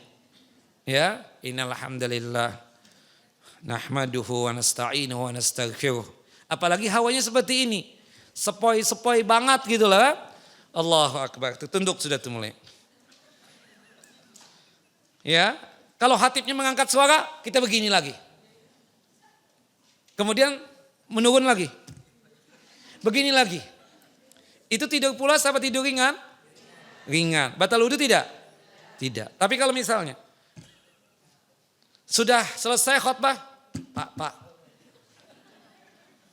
Ya, innal hamdalillah nahmaduhu wa nasta'inuhu wa nastaghfiruh. Apalagi hawanya seperti ini. Sepoi-sepoi banget gitu lah. Allahu Akbar. Tunduk sudah tuh mulai. Ya, kalau khatibnya mengangkat suara, kita begini lagi. Kemudian menurun lagi. Begini lagi. Itu tidur pulas apa tidur ringan? Ringan. Batal wudu tidak? Tidak. Tapi kalau misalnya sudah selesai khutbah, Pak.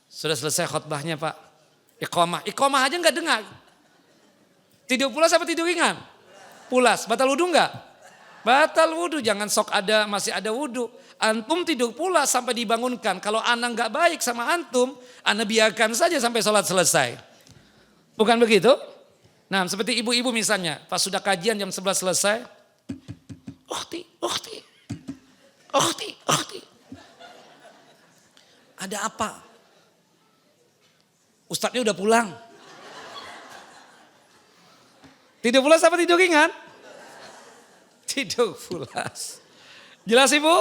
Sudah selesai khutbahnya Pak. Iqamah aja nggak dengar. Tidur pulas apa tidur ringan? Pulas. Batal wudhu enggak? Batal wudhu. Jangan sok masih ada wudhu. Antum tidur pulas sampai dibangunkan. Kalau anak enggak baik sama antum, anak biarkan saja sampai sholat selesai. Bukan begitu? Nah, seperti ibu-ibu misalnya, pas sudah kajian jam 11 selesai. Ukhti. Ada apa? Ustadznya udah pulang. Tidur pulas apa tidur ringan? Tidur pulas. Jelas Ibu?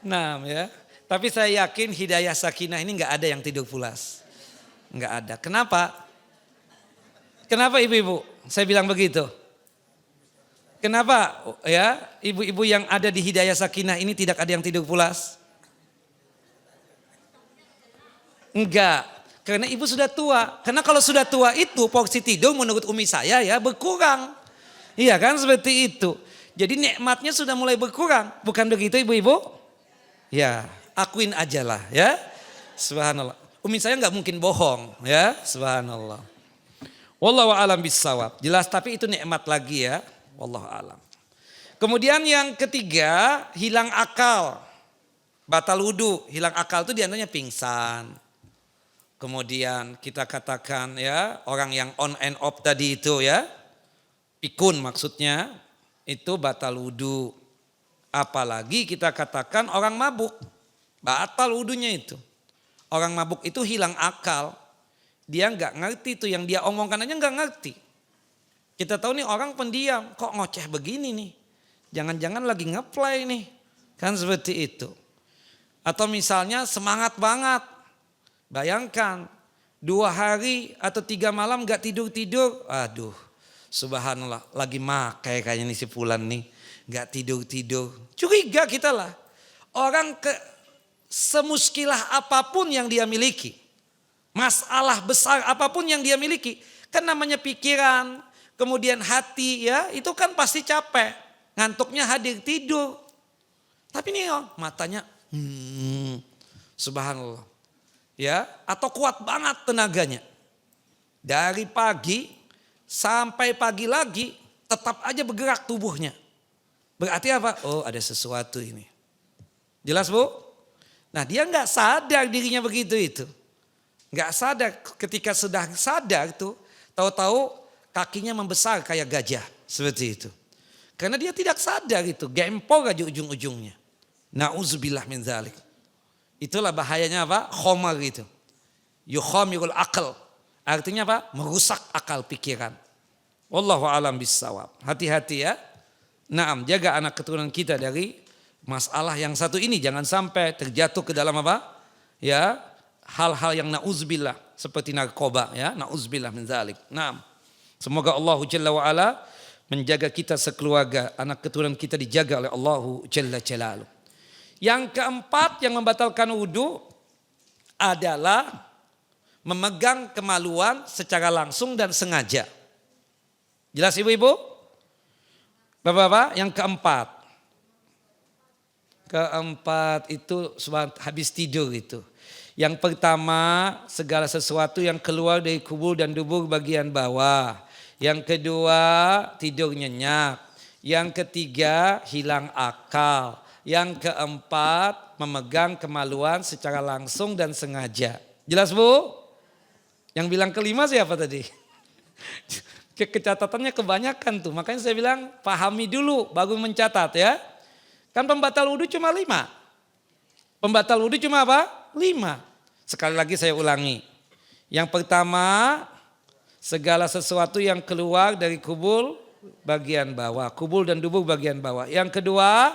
Nah ya. Tapi saya yakin hidayah sakinah ini gak ada yang tidur pulas. Gak ada. Kenapa? Kenapa ibu-ibu? Saya bilang begitu. Kenapa ya ibu-ibu yang ada di hidayah sakinah ini tidak ada yang tidur pulas? Enggak. Karena ibu sudah tua. Karena kalau sudah tua itu porsi tidur menurut umi saya ya berkurang. Iya kan seperti itu. Jadi nikmatnya sudah mulai berkurang. Bukan begitu ibu-ibu? Ya akuin aja lah ya. Subhanallah. Umi saya nggak mungkin bohong ya. Subhanallah. Wallahu a'lam bissawab. Jelas tapi itu nikmat lagi ya. Wallahu a'lam. Kemudian yang ketiga hilang akal. Batal wudhu. Hilang akal itu diantaranya pingsan. Kemudian kita katakan ya orang yang on and off tadi itu ya. Pikun maksudnya itu batal wudhu. Apalagi kita katakan orang mabuk. Batal wudhunya itu. Orang mabuk itu hilang akal. Dia nggak ngerti itu yang dia omongkan aja nggak ngerti. Kita tahu nih orang pendiam. Kok ngoceh begini nih. Jangan-jangan lagi ngeplay nih. Kan seperti itu. Atau misalnya semangat banget. Bayangkan 2 hari atau 3 malam gak tidur-tidur. Aduh subhanallah lagi makai kayaknya nih si Fulan nih. Gak tidur-tidur. Curiga kita lah. Orang semuskilah apapun yang dia miliki. Masalah besar apapun yang dia miliki. Kan namanya pikiran. Kemudian hati ya. Itu kan pasti capek. Ngantuknya hadir tidur. Tapi nih matanya. Subhanallah. Ya, atau kuat banget tenaganya. Dari pagi sampai pagi lagi tetap aja bergerak tubuhnya. Berarti apa? Oh ada sesuatu ini. Jelas Bu? Nah dia nggak sadar dirinya begitu itu. Nggak sadar ketika sudah sadar tuh tahu-tahu kakinya membesar kayak gajah. Seperti itu. Karena dia tidak sadar itu. Gempol aja ujung-ujungnya. Na'udzubillah min dzalik. Itulah bahayanya apa? Khomar itu. Yukhamirul akal. Artinya apa? Merusak akal pikiran. Wallahu alam bissawab. Hati-hati ya. Naam, jaga anak keturunan kita dari masalah yang satu ini. Jangan sampai terjatuh ke dalam apa? Ya, hal-hal yang na'udzubillah. Seperti narkoba ya. Na'udzubillah min dzalik. Naam. Semoga Allah Jalla wa'ala menjaga kita sekeluarga. Anak keturunan kita dijaga oleh Allah Jalla Jalaluh. Yang keempat yang membatalkan wudhu adalah memegang kemaluan secara langsung dan sengaja. Jelas ibu-ibu? Bapak-bapak yang keempat. Keempat itu habis tidur itu. Yang pertama segala sesuatu yang keluar dari kubur dan dubur bagian bawah. Yang kedua tidur nyenyak. Yang ketiga hilang akal. Yang keempat memegang kemaluan secara langsung dan sengaja. Jelas Bu? Yang bilang kelima siapa tadi? Kecatatannya kebanyakan tuh. Makanya saya bilang pahami dulu baru mencatat ya. Kan pembatal wudhu cuma 5. Pembatal wudhu cuma apa? 5. Sekali lagi saya ulangi. Yang pertama segala sesuatu yang keluar dari kubur bagian bawah. Kubur dan dubur bagian bawah. Yang kedua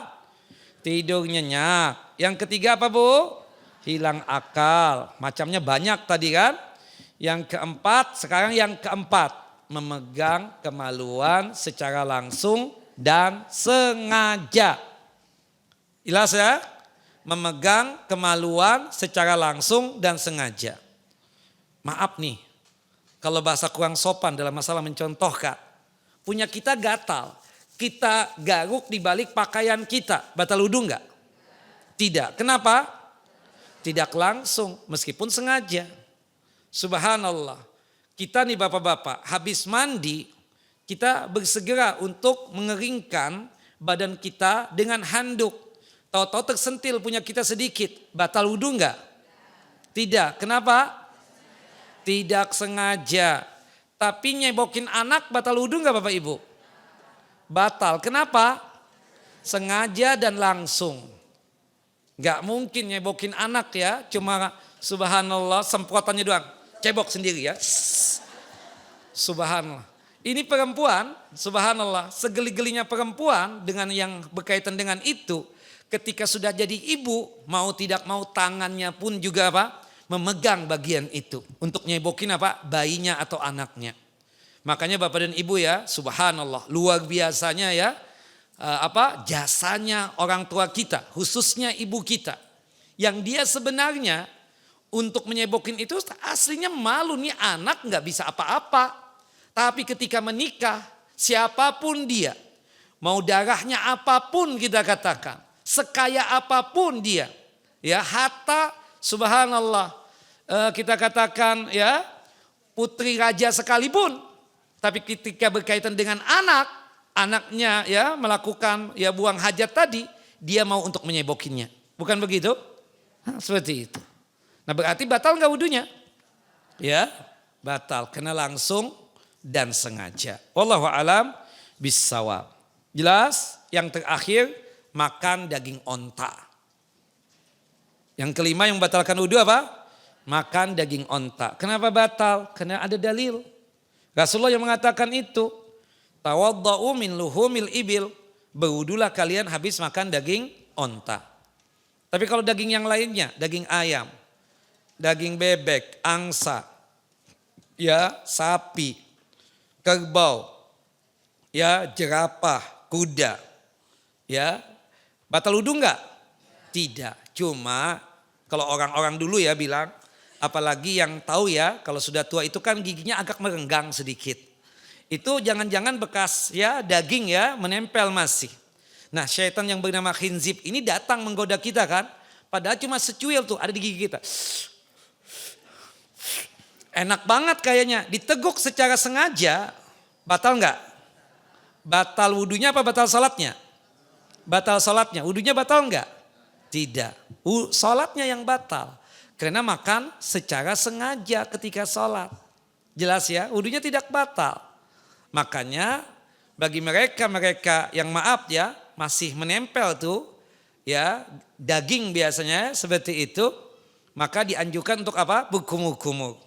tidur nyenyak. Yang ketiga apa Bu? Hilang akal. Macamnya banyak tadi kan. Yang keempat, sekarang yang keempat. Memegang kemaluan secara langsung dan sengaja. Jelas ya? Memegang kemaluan secara langsung dan sengaja. Maaf nih. Kalau bahasa kurang sopan dalam masalah mencontohkan. Punya kita gatal. Kita garuk di balik pakaian kita. Batal wudhu enggak? Tidak. Kenapa? Tidak langsung meskipun sengaja. Subhanallah. Kita nih bapak-bapak habis mandi kita bersegera untuk mengeringkan badan kita dengan handuk. Tahu-tahu tersentil punya kita sedikit, batal wudhu enggak? Tidak. Kenapa? Tidak sengaja. Tapi nyebokin anak batal wudhu enggak Bapak Ibu? Batal. Kenapa? Sengaja dan langsung. Enggak mungkin nyebokin anak ya, cuma subhanallah semprotannya doang. Cebok sendiri ya. Subhanallah. Ini perempuan, subhanallah, segeli-gelinya perempuan dengan yang berkaitan dengan itu, ketika sudah jadi ibu, mau tidak mau tangannya pun juga apa? Memegang bagian itu untuk nyebokin apa? Bayinya atau anaknya. Makanya Bapak dan Ibu ya, subhanallah, luar biasanya ya, jasanya orang tua kita, khususnya ibu kita, yang dia sebenarnya untuk menyebokin itu aslinya malu nih anak nggak bisa apa-apa. Tapi ketika menikah, siapapun dia, mau darahnya apapun kita katakan, sekaya apapun dia, ya hatta subhanallah, kita katakan ya putri raja sekalipun, tapi ketika berkaitan dengan anaknya ya melakukan ya buang hajat tadi, dia mau untuk menyebokinnya, bukan begitu? Nah, seperti itu. Nah berarti batal nggak wudunya? Ya batal, kena langsung dan sengaja. Wallahu alam bissawab. Jelas? Yang terakhir makan daging onta. Yang kelima yang membatalkan wudu apa? Makan daging onta. Kenapa batal? Karena ada dalil. Rasulullah yang mengatakan itu. Tawadda'u min luhumil ibil. Berwudulah kalian habis makan daging onta. Tapi kalau daging yang lainnya, daging ayam, daging bebek, angsa, ya sapi, kerbau, ya jerapah, kuda, ya batal wudu enggak? Tidak. Cuma kalau orang-orang dulu ya bilang, apalagi yang tahu ya kalau sudah tua itu kan giginya agak merenggang sedikit. Itu jangan-jangan bekas ya daging ya menempel masih. Nah syaitan yang bernama khinzib ini datang menggoda kita kan. Padahal cuma secuil tuh ada di gigi kita. Enak banget kayaknya, diteguk secara sengaja, batal enggak? Batal wudunya apa batal salatnya? Batal salatnya, wudunya batal enggak? Tidak, salatnya yang batal. Karena makan secara sengaja ketika salat. Jelas ya, wudunya tidak batal. Makanya bagi mereka yang maaf ya, masih menempel tuh ya daging biasanya seperti itu, maka dianjurkan untuk apa? Berkumur-kumur.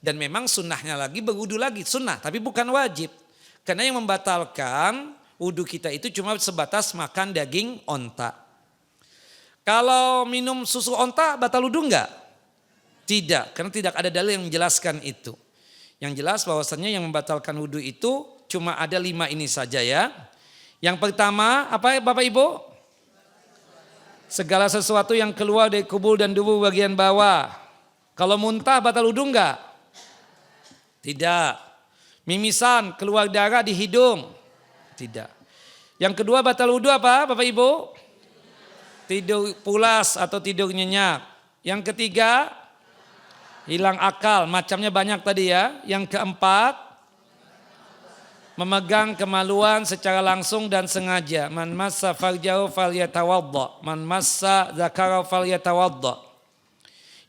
Dan memang sunnahnya lagi berwudu lagi, sunnah tapi bukan wajib. Karena yang membatalkan wudu kita itu cuma sebatas makan daging onta. Kalau minum susu onta batal wudu enggak? Tidak, karena tidak ada dalil yang menjelaskan itu. Yang jelas bahwasannya yang membatalkan wudu itu cuma ada 5 ini saja ya. Yang pertama apa ya Bapak Ibu? Segala sesuatu yang keluar dari kubul dan tubuh bagian bawah. Kalau muntah batal wudu enggak? Tidak. Mimisan, keluar darah di hidung? Tidak. Yang kedua batal wudu apa Bapak Ibu? Tidur pulas atau tidur nyenyak. Yang ketiga hilang akal, macamnya banyak tadi ya. Yang keempat memegang kemaluan secara langsung dan sengaja. Man massa farjahu falyatawadda. Man massa zakarahu falyatawadda.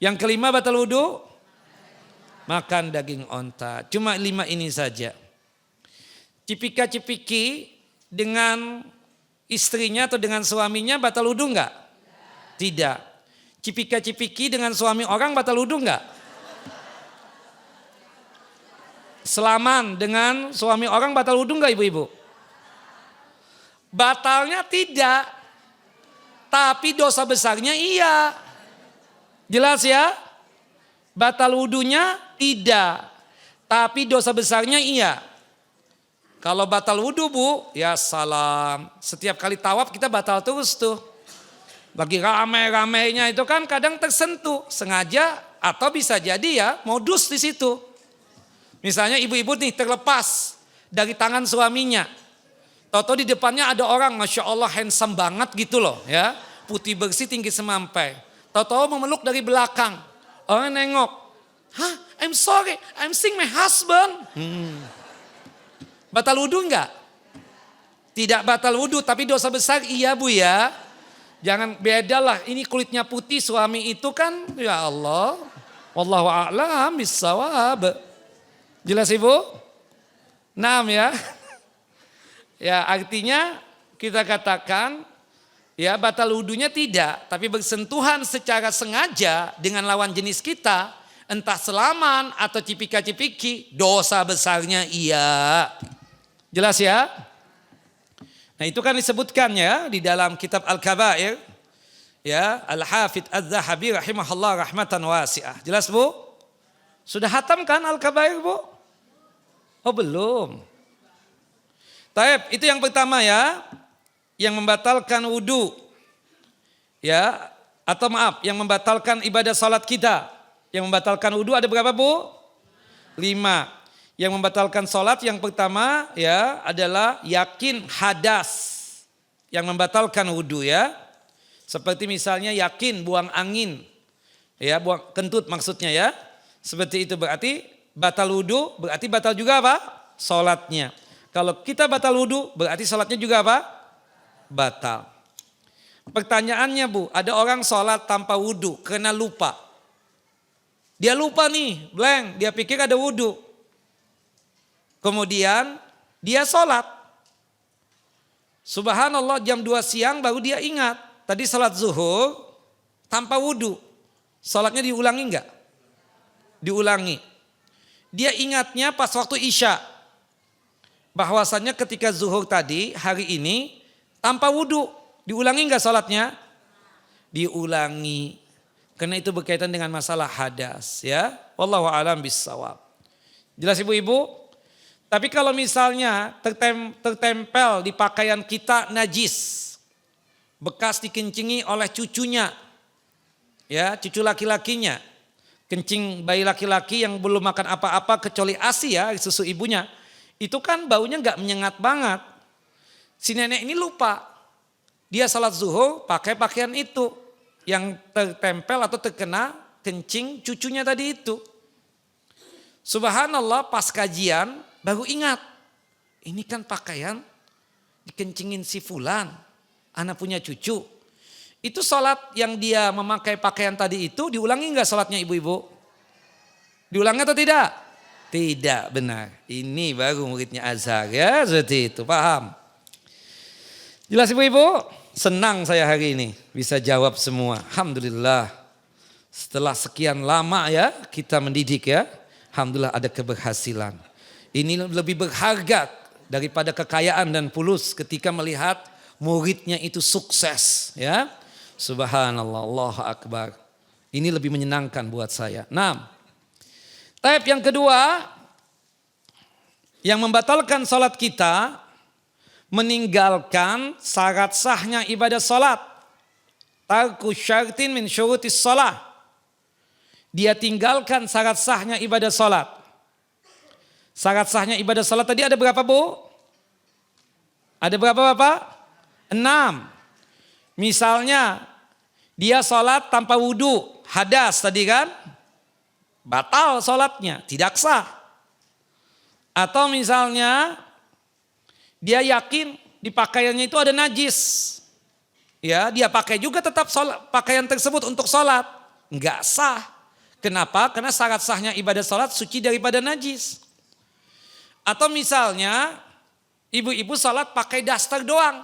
Yang kelima batal wudu? Makan daging onta. Cuma 5 ini saja. Cipika-cipiki dengan istrinya atau dengan suaminya batal wudu enggak? Tidak. Cipika-cipiki dengan suami orang batal wudu enggak? Selaman dengan suami orang batal wudu enggak ibu-ibu? Batalnya tidak. Tapi dosa besarnya iya. Jelas ya? Batal wudunya tidak. Tapi dosa besarnya iya. Kalau batal wudu Bu, ya salam. Setiap kali tawaf kita batal terus tuh. Lagi ramai-ramainya itu kan kadang tersentuh. Sengaja atau bisa jadi ya modus di situ. Misalnya ibu-ibu nih terlepas dari tangan suaminya. Tahu-tahu di depannya ada orang Masya Allah handsome banget gitu loh ya. Putih bersih tinggi semampai. Tahu-tahu memeluk dari belakang. Orang nengok. Hah, I'm sorry, I'm seeing my husband. Batal wudhu enggak? Tidak batal wudhu, tapi dosa besar iya Bu ya. Jangan bedalah, ini kulitnya putih suami itu kan, ya Allah. Wallahu a'lam bissawab. Jelas Ibu? Naam ya. Ya artinya kita katakan ya batal wudhunya tidak, tapi bersentuhan secara sengaja dengan lawan jenis kita, entah selaman atau cipika-cipiki, dosa besarnya iya. Jelas ya? Nah itu kan disebutkan ya di dalam kitab Al-Kabair. Ya, Al-Hafidz Az-Zahabi rahimahullah rahmatan wasi'ah. Jelas Bu? Sudah hatam kan Al-Kabair Bu? Oh belum. Taib, itu yang pertama ya. Yang membatalkan wudhu. Ya, atau maaf, yang membatalkan ibadah salat kita. Yang membatalkan wudhu ada berapa Bu? 5. Yang membatalkan sholat yang pertama ya adalah yakin hadas yang membatalkan wudhu ya. Seperti misalnya yakin buang angin, ya buang kentut maksudnya ya. Seperti itu berarti batal wudhu, berarti batal juga apa? Sholatnya. Kalau kita batal wudhu berarti sholatnya juga apa? Batal. Pertanyaannya Bu, ada orang sholat tanpa wudhu karena lupa. Dia lupa nih, blank, dia pikir ada wudhu. Kemudian dia sholat. Subhanallah jam 2 siang baru dia ingat. Tadi sholat zuhur tanpa wudhu. Sholatnya diulangi enggak? Diulangi. Dia ingatnya pas waktu isya. Bahwasannya ketika zuhur tadi hari ini tanpa wudhu. Diulangi enggak sholatnya? Diulangi. Karena itu berkaitan dengan masalah hadas ya. Wallahu a'lam bissawab. Jelas ibu-ibu? Tapi kalau misalnya tertempel di pakaian kita najis, bekas dikencingi oleh cucunya, ya cucu laki-lakinya, kencing bayi laki-laki yang belum makan apa-apa kecuali ASI ya susu ibunya, itu kan baunya nggak menyengat banget. Si nenek ini lupa, dia salat zuhur pakai pakaian itu yang tertempel atau terkena kencing cucunya tadi itu. Subhanallah pas kajian baru ingat, ini kan pakaian dikencingin si fulan, anak punya cucu. Itu sholat yang dia memakai pakaian tadi itu diulangi enggak sholatnya ibu-ibu? Diulangi atau tidak? Tidak, benar. Ini baru muridnya Azhar ya, seperti itu, paham? Jelas ibu-ibu? Senang saya hari ini bisa jawab semua. Alhamdulillah. Setelah sekian lama ya kita mendidik ya, alhamdulillah ada keberhasilan. Ini lebih berharga daripada kekayaan dan fulus ketika melihat muridnya itu sukses ya. Subhanallah, Allahu Akbar. Ini lebih menyenangkan buat saya. Nah, tahap yang kedua yang membatalkan salat kita, meninggalkan syarat sahnya ibadah salat. Tarku syartin min syurutis salat. Dia tinggalkan syarat sahnya ibadah salat. Syarat sahnya ibadah salat tadi ada berapa Bu? Ada berapa Bapak? 6. Misalnya dia salat tanpa wudhu, hadas tadi kan? Batal salatnya, tidak sah. Atau misalnya dia yakin di pakaiannya itu ada najis. Ya, dia pakai juga tetap pakaian tersebut untuk salat. Enggak sah. Kenapa? Karena syarat sahnya ibadah salat suci daripada najis. Atau misalnya ibu-ibu salat pakai daster doang.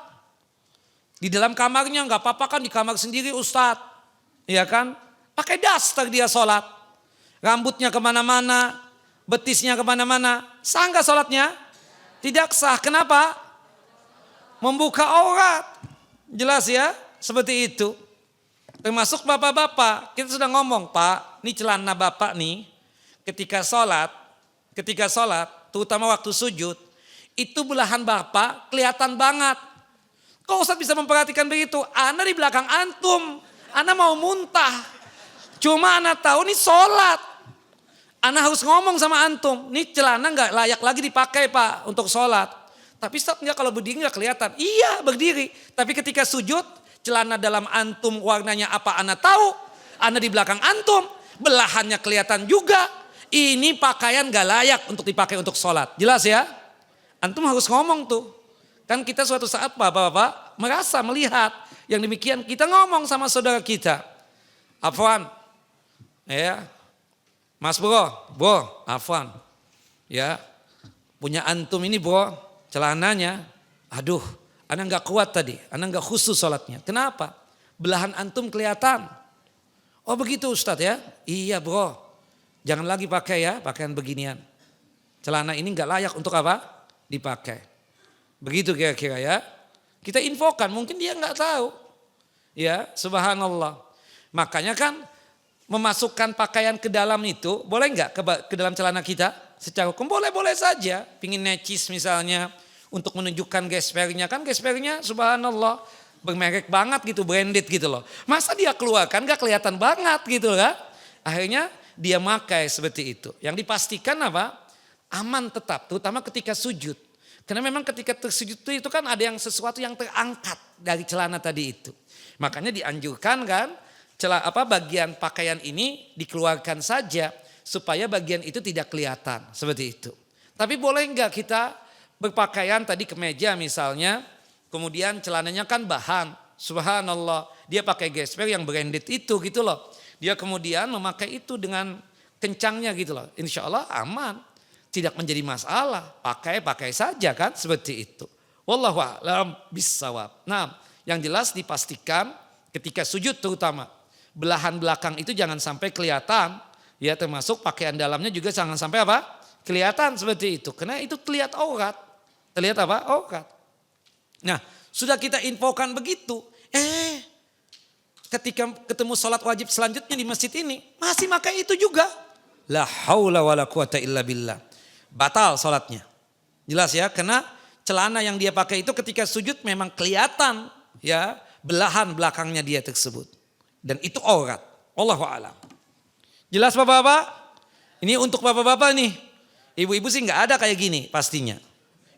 Di dalam kamarnya nggak apa-apa kan di kamar sendiri Ustadz. Iya kan? Pakai daster dia salat. Rambutnya kemana-mana, betisnya kemana-mana. Sah nggak salatnya? Tidak sah. Kenapa? Membuka aurat. Jelas ya? Seperti itu. Termasuk bapak-bapak. Kita sudah ngomong Pak, ini celana bapak nih. Ketika salat, terutama waktu sujud, itu belahan bapak kelihatan banget. Kok Ustaz bisa memperhatikan begitu? Ana di belakang antum, ana mau muntah. Cuma ana tahu nih sholat. Ana harus ngomong sama antum, nih celana gak layak lagi dipakai Pak untuk sholat. Tapi Ustaz enggak, kalau berdiri gak kelihatan. Iya berdiri, tapi ketika sujud, celana dalam antum warnanya apa ana tahu. Ana di belakang antum, belahannya kelihatan juga. Ini pakaian gak layak untuk dipakai untuk sholat. Jelas ya? Antum harus ngomong tuh. Kan kita suatu saat bapak-bapak merasa melihat yang demikian kita ngomong sama saudara kita. Afwan, ya, Mas bro, Afwan, ya, punya antum ini bro, celananya, aduh, ana nggak kuat tadi, ana nggak khusus sholatnya. Kenapa? Belahan antum kelihatan. Oh begitu Ustadz ya? Iya bro, jangan lagi pakai ya pakaian beginian. Celana ini nggak layak untuk apa? Dipakai. Begitu kira-kira ya. Kita infokan, mungkin dia nggak tahu. Ya, subhanallah. Makanya kan memasukkan pakaian ke dalam itu, boleh nggak ke dalam celana kita? Secara hukum boleh-boleh saja. Pingin necis misalnya, untuk menunjukkan gespernya. Kan gespernya subhanallah bermerek banget gitu, branded gitu loh. Masa dia keluarkan gak kelihatan banget gitu kan. Akhirnya dia pakai seperti itu. Yang dipastikan apa? Aman tetap, terutama ketika sujud. Karena memang ketika tersujud itu kan ada yang sesuatu yang terangkat dari celana tadi itu. Makanya dianjurkan kan bagian pakaian ini dikeluarkan saja supaya bagian itu tidak kelihatan seperti itu. Tapi boleh enggak kita berpakaian tadi kemeja misalnya, kemudian celananya kan bahan, subhanallah dia pakai gesper yang branded itu gitu loh. Dia kemudian memakai itu dengan kencangnya gitu loh. Insya Allah aman. Tidak menjadi masalah, pakai saja kan seperti itu. Wallahu a'lam bissawab. Nah, yang jelas dipastikan ketika sujud terutama belahan belakang itu jangan sampai kelihatan, ya termasuk pakaian dalamnya juga jangan sampai apa? Kelihatan seperti itu. Karena itu terlihat aurat. Terlihat apa? Aurat. Nah, sudah kita infokan begitu. Ketika ketemu sholat wajib selanjutnya di masjid ini masih pakai itu juga. La haula wala quwata illa billah. Batal sholatnya. Jelas ya, karena celana yang dia pakai itu ketika sujud memang kelihatan ya belahan belakangnya dia tersebut. Dan itu aurat. Wallahu a'lam. Jelas bapak-bapak? Ini untuk bapak-bapak nih. Ibu-ibu sih nggak ada kayak gini pastinya.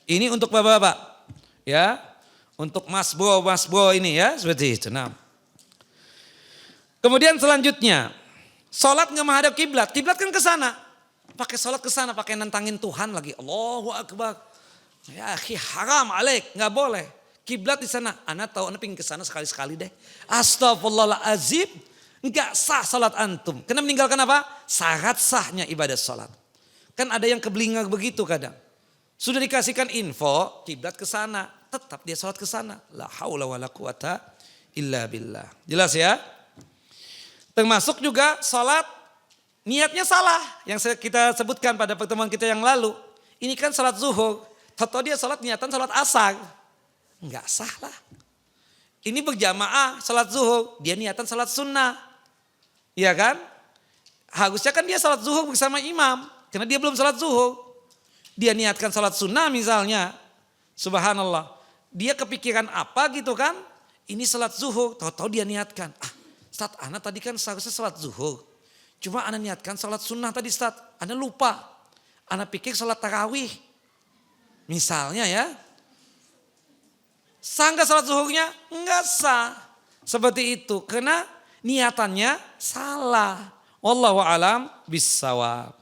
Ini untuk bapak-bapak. Ya, untuk mas bro ini ya seperti itu. Nah, kemudian selanjutnya, sholat nggak menghadap kiblat. Kiblat kan ke sana. Pakai sholat ke sana, pakai nantangin Tuhan lagi. Allahu Akbar. Ya akhi haram alaik, nggak boleh. Kiblat di sana. Ana tahu ana pingin ke sana sekali-sekali deh. Astagfirullahalazim. Enggak sah sholat antum. Karena meninggalkan apa? Syarat sahnya ibadah sholat. Kan ada yang keblinger begitu kadang. Sudah dikasihkan info, kiblat ke sana. Tetap dia sholat ke sana. La haula wala quwata illa billah. Jelas ya? Termasuk juga sholat niatnya salah. Yang kita sebutkan pada pertemuan kita yang lalu. Ini kan sholat zuhur. Atau dia sholat niatan sholat asar. Enggak sah lah. Ini berjamaah sholat zuhur. Dia niatan sholat sunnah. Iya kan? Harusnya kan dia sholat zuhur bersama imam. Karena dia belum sholat zuhur. Dia niatkan sholat sunnah misalnya. Subhanallah. Dia kepikiran apa gitu kan. Ini sholat zuhur. Tahu-tahu dia niatkan. Ustaz, ana tadi kan seharusnya sholat zuhur. Cuma ana niatkan sholat sunnah tadi Ustaz. Ana lupa. Ana pikir sholat tarawih. Misalnya ya. Sah nggak sholat zuhurnya? Enggak sah. Seperti itu. Karena niatannya salah. Wallahu a'lam bissawab.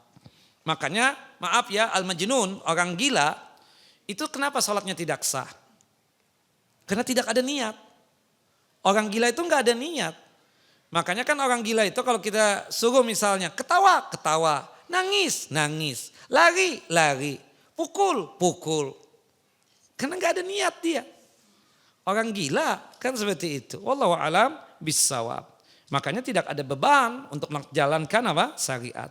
Makanya maaf ya al-majnun, orang gila. Itu kenapa sholatnya tidak sah? Karena tidak ada niat. Orang gila itu nggak ada niat. Makanya kan orang gila itu kalau kita suruh misalnya ketawa, nangis, lari, pukul. Karena gak ada niat dia. Orang gila kan seperti itu. Wallahu a'lam bissawab. Makanya tidak ada beban untuk menjalankan apa? Syariat.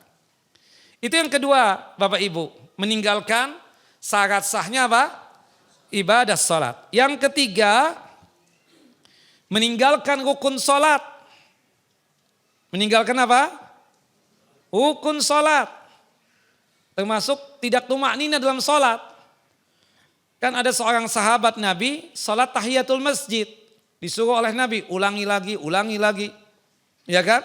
Itu yang kedua Bapak Ibu. Meninggalkan syarat sahnya apa? Ibadah sholat. Yang ketiga, meninggalkan rukun sholat. Meninggalkan apa? Rukun sholat. Termasuk tidak tumaknina dalam sholat. Kan ada seorang sahabat Nabi sholat tahiyatul masjid. Disuruh oleh Nabi ulangi lagi. Ya kan?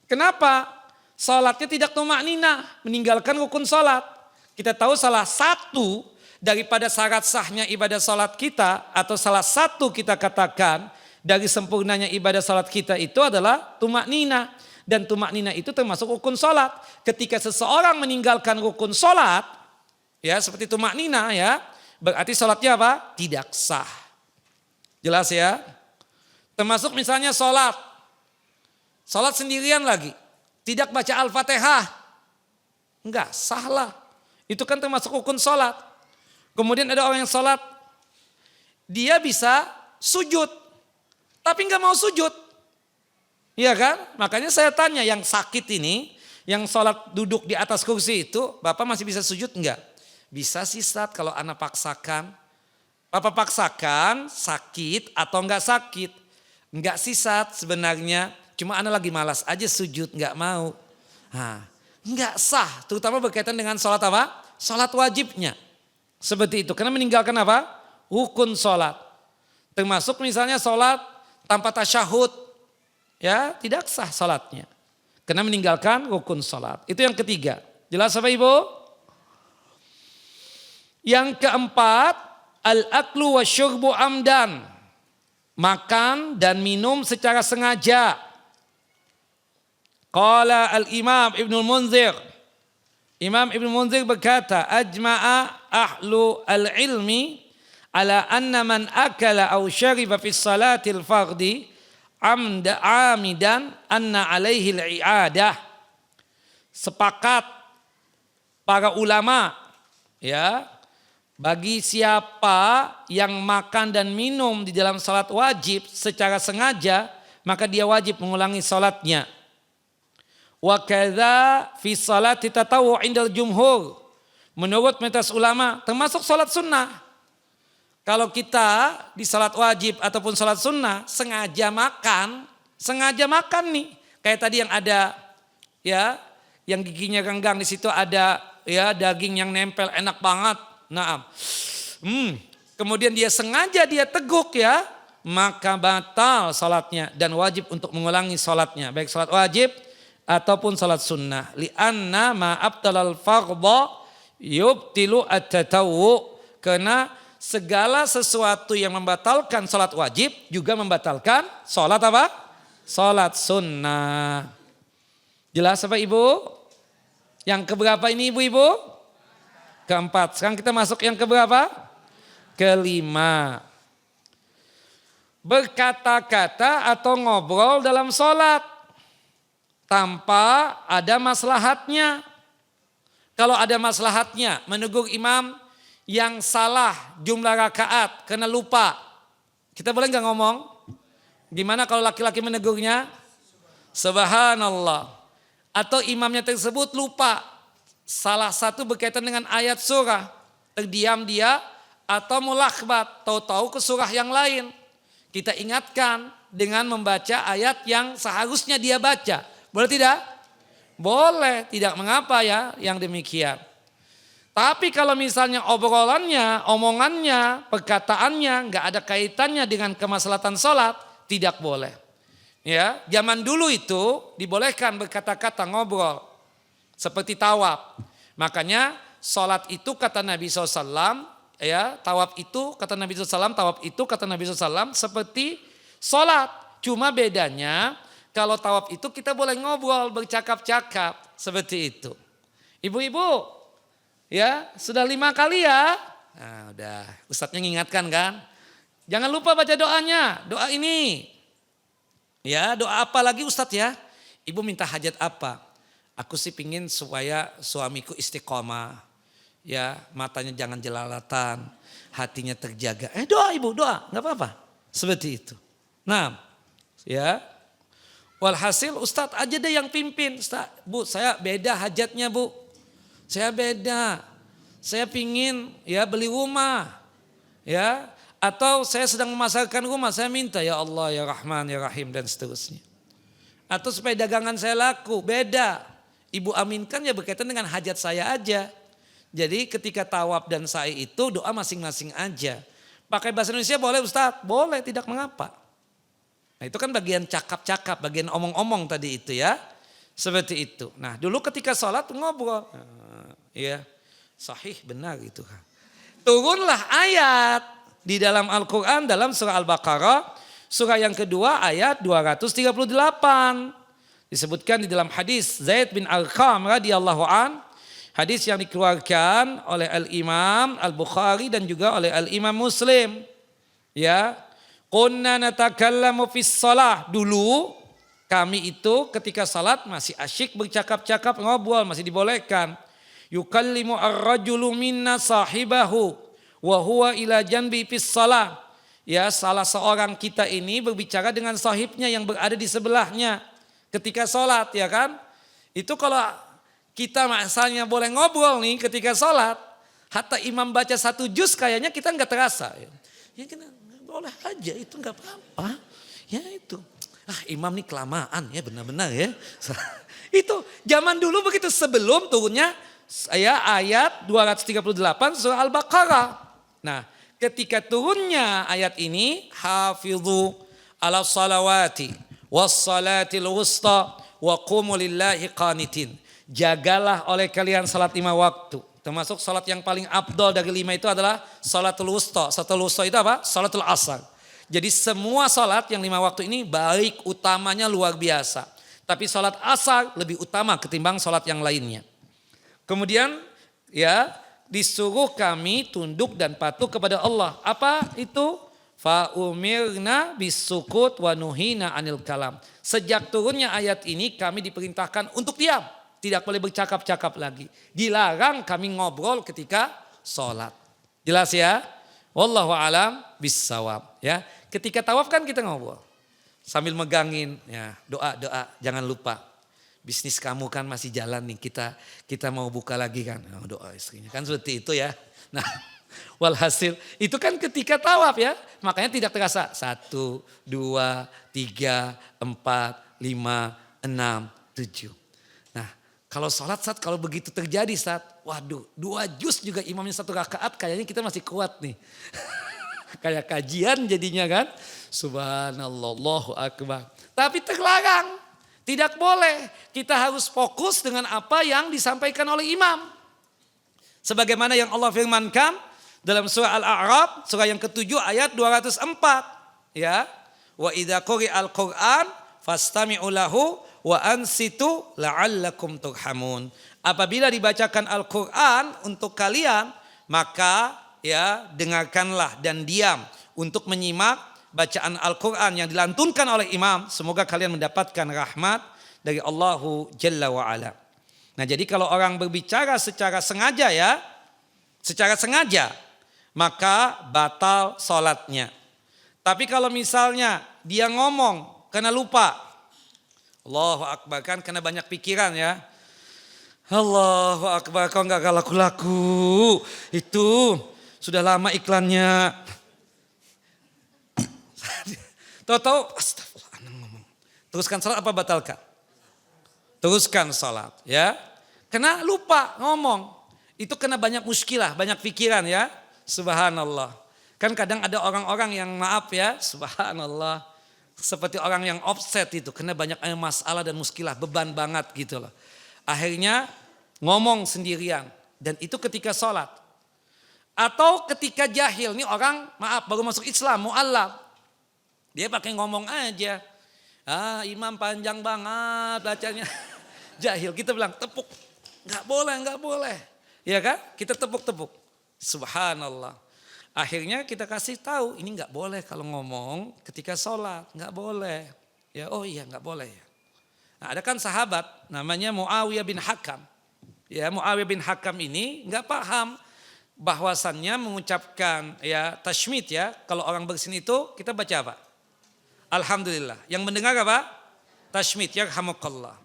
Kenapa? Sholatnya tidak tumaknina. Meninggalkan rukun sholat. Kita tahu salah satu daripada syarat sahnya ibadah sholat kita. Atau salah satu kita katakan dari sempurnanya ibadah salat kita itu adalah tumaknina. Dan tumaknina itu termasuk rukun salat. Ketika seseorang meninggalkan rukun salat, ya seperti tumaknina ya, berarti sholatnya apa? Tidak sah. Jelas ya? Termasuk misalnya sholat sendirian lagi, tidak baca Al-Fatihah, enggak sah lah. Itu kan termasuk rukun sholat. Kemudian ada orang yang sholat, dia bisa sujud, tapi enggak mau sujud. Iya kan? Makanya saya tanya yang sakit ini, yang sholat duduk di atas kursi itu, Bapak masih bisa sujud enggak? Bisa sih Ustaz kalau anak paksakan. Bapak paksakan sakit atau enggak sakit? Enggak sih Ustaz sebenarnya, cuma anak lagi malas aja sujud, enggak mau. Nah, enggak sah, terutama berkaitan dengan sholat apa? Sholat wajibnya. Seperti itu, karena meninggalkan apa? Rukun sholat. Termasuk misalnya sholat tanpa tasyahud, ya tidak sah sholatnya. Karena meninggalkan rukun sholat. Itu yang ketiga. Jelas apa Ibu? Yang keempat, al-aklu wa syurbu amdan. Makan dan minum secara sengaja. Qala al-imam Ibnul Munzir. Imam Ibnul Munzir berkata, ajma'a ahlu al-ilmi ala anna man akala aw syariba fi salatil fardi amidan anna alaihi al-i'adah. Sepakat para ulama, ya, bagi siapa yang makan dan minum di dalam salat wajib secara sengaja, maka dia wajib mengulangi salatnya. Wa kadza fi salati tatawwu' indal jumhur. Menurut mayoritas ulama, termasuk salat sunnah. Kalau kita di salat wajib ataupun salat sunnah sengaja makan nih. Kayak tadi yang ada ya, yang giginya renggang di situ ada ya daging yang nempel enak banget. Naam. Kemudian dia sengaja dia teguk ya, maka batal salatnya dan wajib untuk mengulangi salatnya, baik salat wajib ataupun salat sunnah. Li'anna ma abtalal fardha yubtilu at-tatawwu. Karena segala sesuatu yang membatalkan salat wajib juga membatalkan salat apa? Salat sunnah. Jelas apa Ibu? Yang keberapa ini Ibu-ibu? Keempat. Sekarang kita masuk yang keberapa? Kelima. Berkata-kata atau ngobrol dalam sholat tanpa ada maslahatnya. Kalau ada maslahatnya, menegur imam yang salah jumlah rakaat karena lupa. Kita boleh nggak ngomong? Gimana kalau laki-laki menegurnya? Subhanallah. Atau imamnya tersebut lupa. Salah satu berkaitan dengan ayat surah, terdiam dia atau mulakhbat, tahu-tahu ke surah yang lain. Kita ingatkan dengan membaca ayat yang seharusnya dia baca. Boleh tidak? Boleh, tidak mengapa ya yang demikian. Tapi kalau misalnya obrolannya, omongannya, perkataannya nggak ada kaitannya dengan kemaslahatan sholat, tidak boleh. Ya, zaman dulu itu dibolehkan berkata-kata ngobrol. Seperti tawaf. Makanya sholat itu kata Nabi SAW, ya, tawaf itu kata Nabi SAW, seperti sholat. Cuma bedanya kalau tawaf itu kita boleh ngobrol, bercakap-cakap, seperti itu. Ibu-ibu, ya sudah 5 kali ya. Nah, udah, Ustadznya ngingatkan kan. Jangan lupa baca doanya, doa ini. Ya, doa apa lagi Ustadz ya? Ibu minta hajat apa? Aku sih pingin supaya suamiku istiqomah, ya matanya jangan jelalatan, hatinya terjaga. Doa Ibu, doa, nggak apa-apa, seperti itu. Nah, ya, walhasil Ustadz aja deh yang pimpin. Ustadz, Bu, saya beda hajatnya Bu, saya beda, saya pingin ya beli rumah, ya, atau saya sedang memasarkan rumah, saya minta ya Allah ya Rahman ya Rahim dan seterusnya. Atau supaya dagangan saya laku, beda. Ibu aminkan ya berkaitan dengan hajat saya aja. Jadi ketika tawaf dan sa'i itu doa masing-masing aja. Pakai bahasa Indonesia boleh Ustadz? Boleh, tidak mengapa. Nah itu kan bagian cakap-cakap, bagian omong-omong tadi itu ya. Seperti itu. Nah dulu ketika sholat ngobrol. Ya sahih benar itu kan. Turunlah ayat di dalam Al-Quran dalam surah Al-Baqarah. Surah yang kedua ayat 238. Disebutkan di dalam hadis Zaid bin Arqam radhiyallahu an, Hadis yang dikeluarkan oleh Al-Imam Al-Bukhari dan juga oleh Al-Imam Muslim. Ya. Kunna natakallamu fis shalah. Dulu kami itu ketika salat masih asyik bercakap-cakap, ngobrol, masih dibolehkan. Yukallimu ar-rajulu minna sahibahu wa huwa ila janbi fis shalah. Ya, salah seorang kita ini berbicara dengan sahibnya yang berada di sebelahnya ketika salat, ya kan? Itu kalau kita misalnya boleh ngobrol nih ketika sholat. Hatta imam baca 1 juz kayaknya kita nggak terasa. Ya kita boleh aja, itu nggak apa-apa. Ya itu. Imam nih kelamaan ya, benar-benar ya. Itu zaman dulu begitu, sebelum turunnya ayat 238 surah Al-Baqarah. Nah, ketika turunnya ayat ini, hafidhu ala salawati was salatil wusta wa qumu lillahi qanitin. Jagalah oleh kalian salat 5 waktu. Termasuk salat yang paling afdol dari 5 itu adalah salatul wusta. Salatul wusta itu apa? Salatul asar. Jadi semua salat yang 5 waktu ini baik, utamanya luar biasa. Tapi salat asar lebih utama ketimbang salat yang lainnya. Kemudian ya disuruh kami tunduk dan patuh kepada Allah. Apa itu? Fa umirna bisukut wa nuhina anil kalam. Sejak turunnya ayat ini kami diperintahkan untuk diam. Tidak boleh bercakap-cakap lagi. Dilarang kami ngobrol ketika sholat. Jelas ya? Wallahu alam bissawab. Ya, ketika tawaf kan kita ngobrol. Sambil megangin, ya doa-doa, jangan lupa. Bisnis kamu kan masih jalan nih, kita mau buka lagi kan. Doa istrinya kan seperti itu ya. Nah, walhasil itu kan ketika tawaf ya. Makanya tidak terasa 1, 2, 3, 4, 5, 6, 7. Kalau sholat saat kalau begitu terjadi saat, waduh 2 juz juga imamnya 1 rakaat kayaknya kita masih kuat nih. Kayak kajian jadinya kan. Subhanallah, Allahu akbar. Tapi terlarang, tidak boleh. Kita harus fokus dengan apa yang disampaikan oleh imam. Sebagaimana yang Allah firmankan dalam surah Al-A'raf, surah yang ke-7 ayat 204. Ya, wa idza quri'al Qur'an fastami'u lahu wa ansitu la'allakum turhamun. Apabila dibacakan Al-Quran untuk kalian, maka ya dengarkanlah dan diam untuk menyimak bacaan Al-Quran yang dilantunkan oleh imam. Semoga kalian mendapatkan rahmat dari Allahu Jalla wa'ala. Nah, jadi kalau orang berbicara secara sengaja ya, secara sengaja, maka batal sholatnya. Tapi kalau misalnya dia ngomong karena lupa, Allahu Akbar, kan kena banyak pikiran ya. Allahu Akbar, kau gak laku-laku. Itu sudah lama iklannya. Tahu-tahu astagfirullah ngomong. Teruskan salat apa batalkan? Teruskan salat ya. Kena lupa ngomong. Itu kena banyak muskilah, banyak pikiran ya. Subhanallah. Kan kadang ada orang-orang yang maaf ya, subhanallah. Seperti orang yang offset itu, kena banyak masalah dan muskilah, beban banget gitu loh. Akhirnya ngomong sendirian, dan itu ketika sholat. Atau ketika jahil, nih orang maaf baru masuk Islam, mu'allaf. Dia pakai ngomong aja. Imam panjang banget bacanya. Jahil, kita bilang tepuk. Gak boleh. Ya kan? Kita tepuk-tepuk. Subhanallah. Akhirnya kita kasih tahu ini nggak boleh kalau ngomong ketika sholat, nggak boleh. Ya, oh iya nggak boleh ya. Nah, ada kan sahabat namanya Muawiyah bin Hakam. Ya, Muawiyah bin Hakam ini nggak paham bahwasannya mengucapkan ya tashmid ya. Kalau orang bersin itu kita baca apa? Alhamdulillah. Yang mendengar apa? Tashmid ya, yarhamukallah.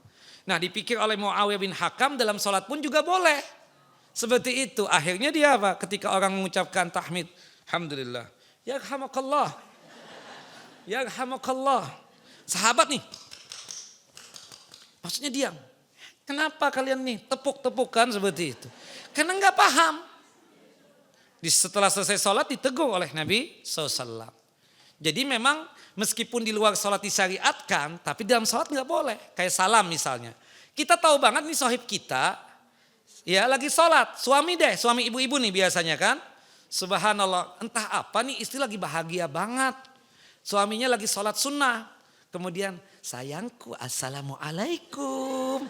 Nah, dipikir oleh Muawiyah bin Hakam dalam sholat pun juga boleh. Seperti itu. Akhirnya dia apa? Ketika orang mengucapkan tahmid, alhamdulillah, yarhamukallah. Yarhamukallah. Sahabat nih. Maksudnya diam. Kenapa kalian nih tepuk-tepukan seperti itu? Karena enggak paham. Setelah selesai sholat ditegur oleh Nabi SAW. Jadi memang meskipun di luar sholat disyariatkan, tapi dalam sholat enggak boleh. Kayak salam misalnya. Kita tahu banget nih sahib kita, ya lagi sholat, suami ibu-ibu nih biasanya kan. Subhanallah, entah apa nih istri lagi bahagia banget. Suaminya lagi sholat sunnah. Kemudian, sayangku assalamualaikum.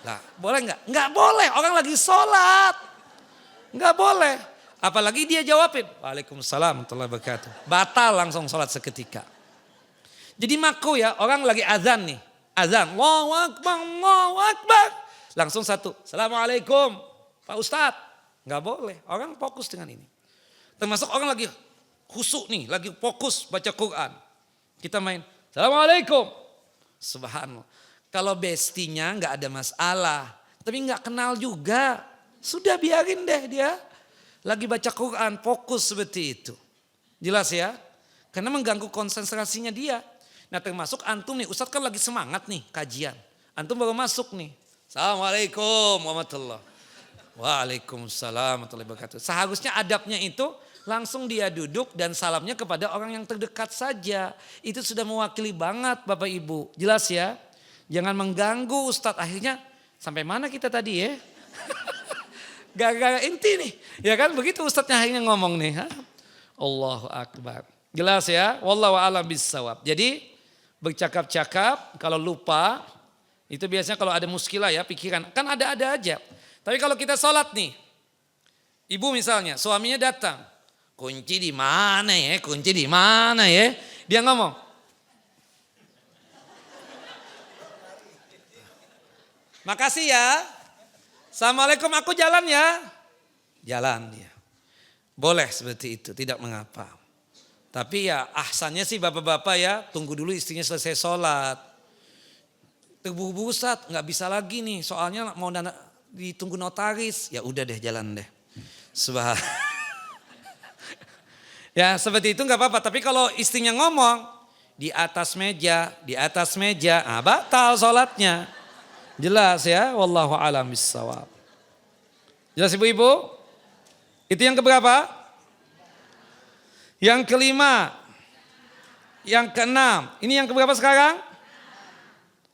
Lah, boleh nggak? Nggak boleh, orang lagi sholat. Nggak boleh. Apalagi dia jawabin, Waalaikumsalam warahmatullahi wabarakatuh. Batal langsung sholat seketika. Jadi makruh ya, orang lagi azan nih. Azan, Allahu Akbar, Allahu Akbar. Langsung satu, Assalamualaikum Pak Ustadz. Nggak boleh, orang fokus dengan ini. Termasuk orang lagi khusyuk nih, lagi fokus baca Quran. Kita main, Assalamualaikum. Subhanallah. Kalau bestinya nggak ada masalah, tapi nggak kenal juga. Sudah biarin deh dia. Lagi baca Quran, fokus seperti itu. Jelas ya? Karena mengganggu konsentrasinya dia. Nah termasuk antum nih, Ustadz kan lagi semangat nih kajian. Antum baru masuk nih. Assalamualaikum warahmatullahi wabarakatuh. Waalaikumsalam warahmatullahi wabarakatuh. Seharusnya adabnya itu langsung dia duduk dan salamnya kepada orang yang terdekat saja. Itu sudah mewakili banget Bapak Ibu. Jelas ya? Jangan mengganggu Ustadz. Akhirnya sampai mana kita tadi ya? Gara-gara inti nih. Ya kan begitu Ustadznya akhirnya ngomong nih. Allahu Akbar. Jelas ya? Wallahu a'lam bissawab. Jadi bercakap-cakap kalau lupa. Itu biasanya kalau ada muskilah ya pikiran. Kan ada-ada aja. Tapi kalau kita sholat nih. Ibu misalnya suaminya datang. Kunci di mana ya? Kunci di mana ya? Dia ngomong. Makasih ya. Assalamualaikum, aku jalan ya. Jalan dia. Boleh seperti itu, tidak mengapa. Tapi ya ahsannya sih bapak-bapak ya, tunggu dulu istrinya selesai sholat. Terburu-buru Ustadz, nggak bisa lagi nih, soalnya mau ditunggu notaris. Ya udah deh, jalan deh. Ya seperti itu nggak apa-apa. Tapi kalau istrinya ngomong di atas meja, batal sholatnya. Jelas ya, wallahu a'lam bissawab. Jelas ibu-ibu? Itu yang keberapa? Yang kelima. Yang keenam. Ini yang keberapa sekarang?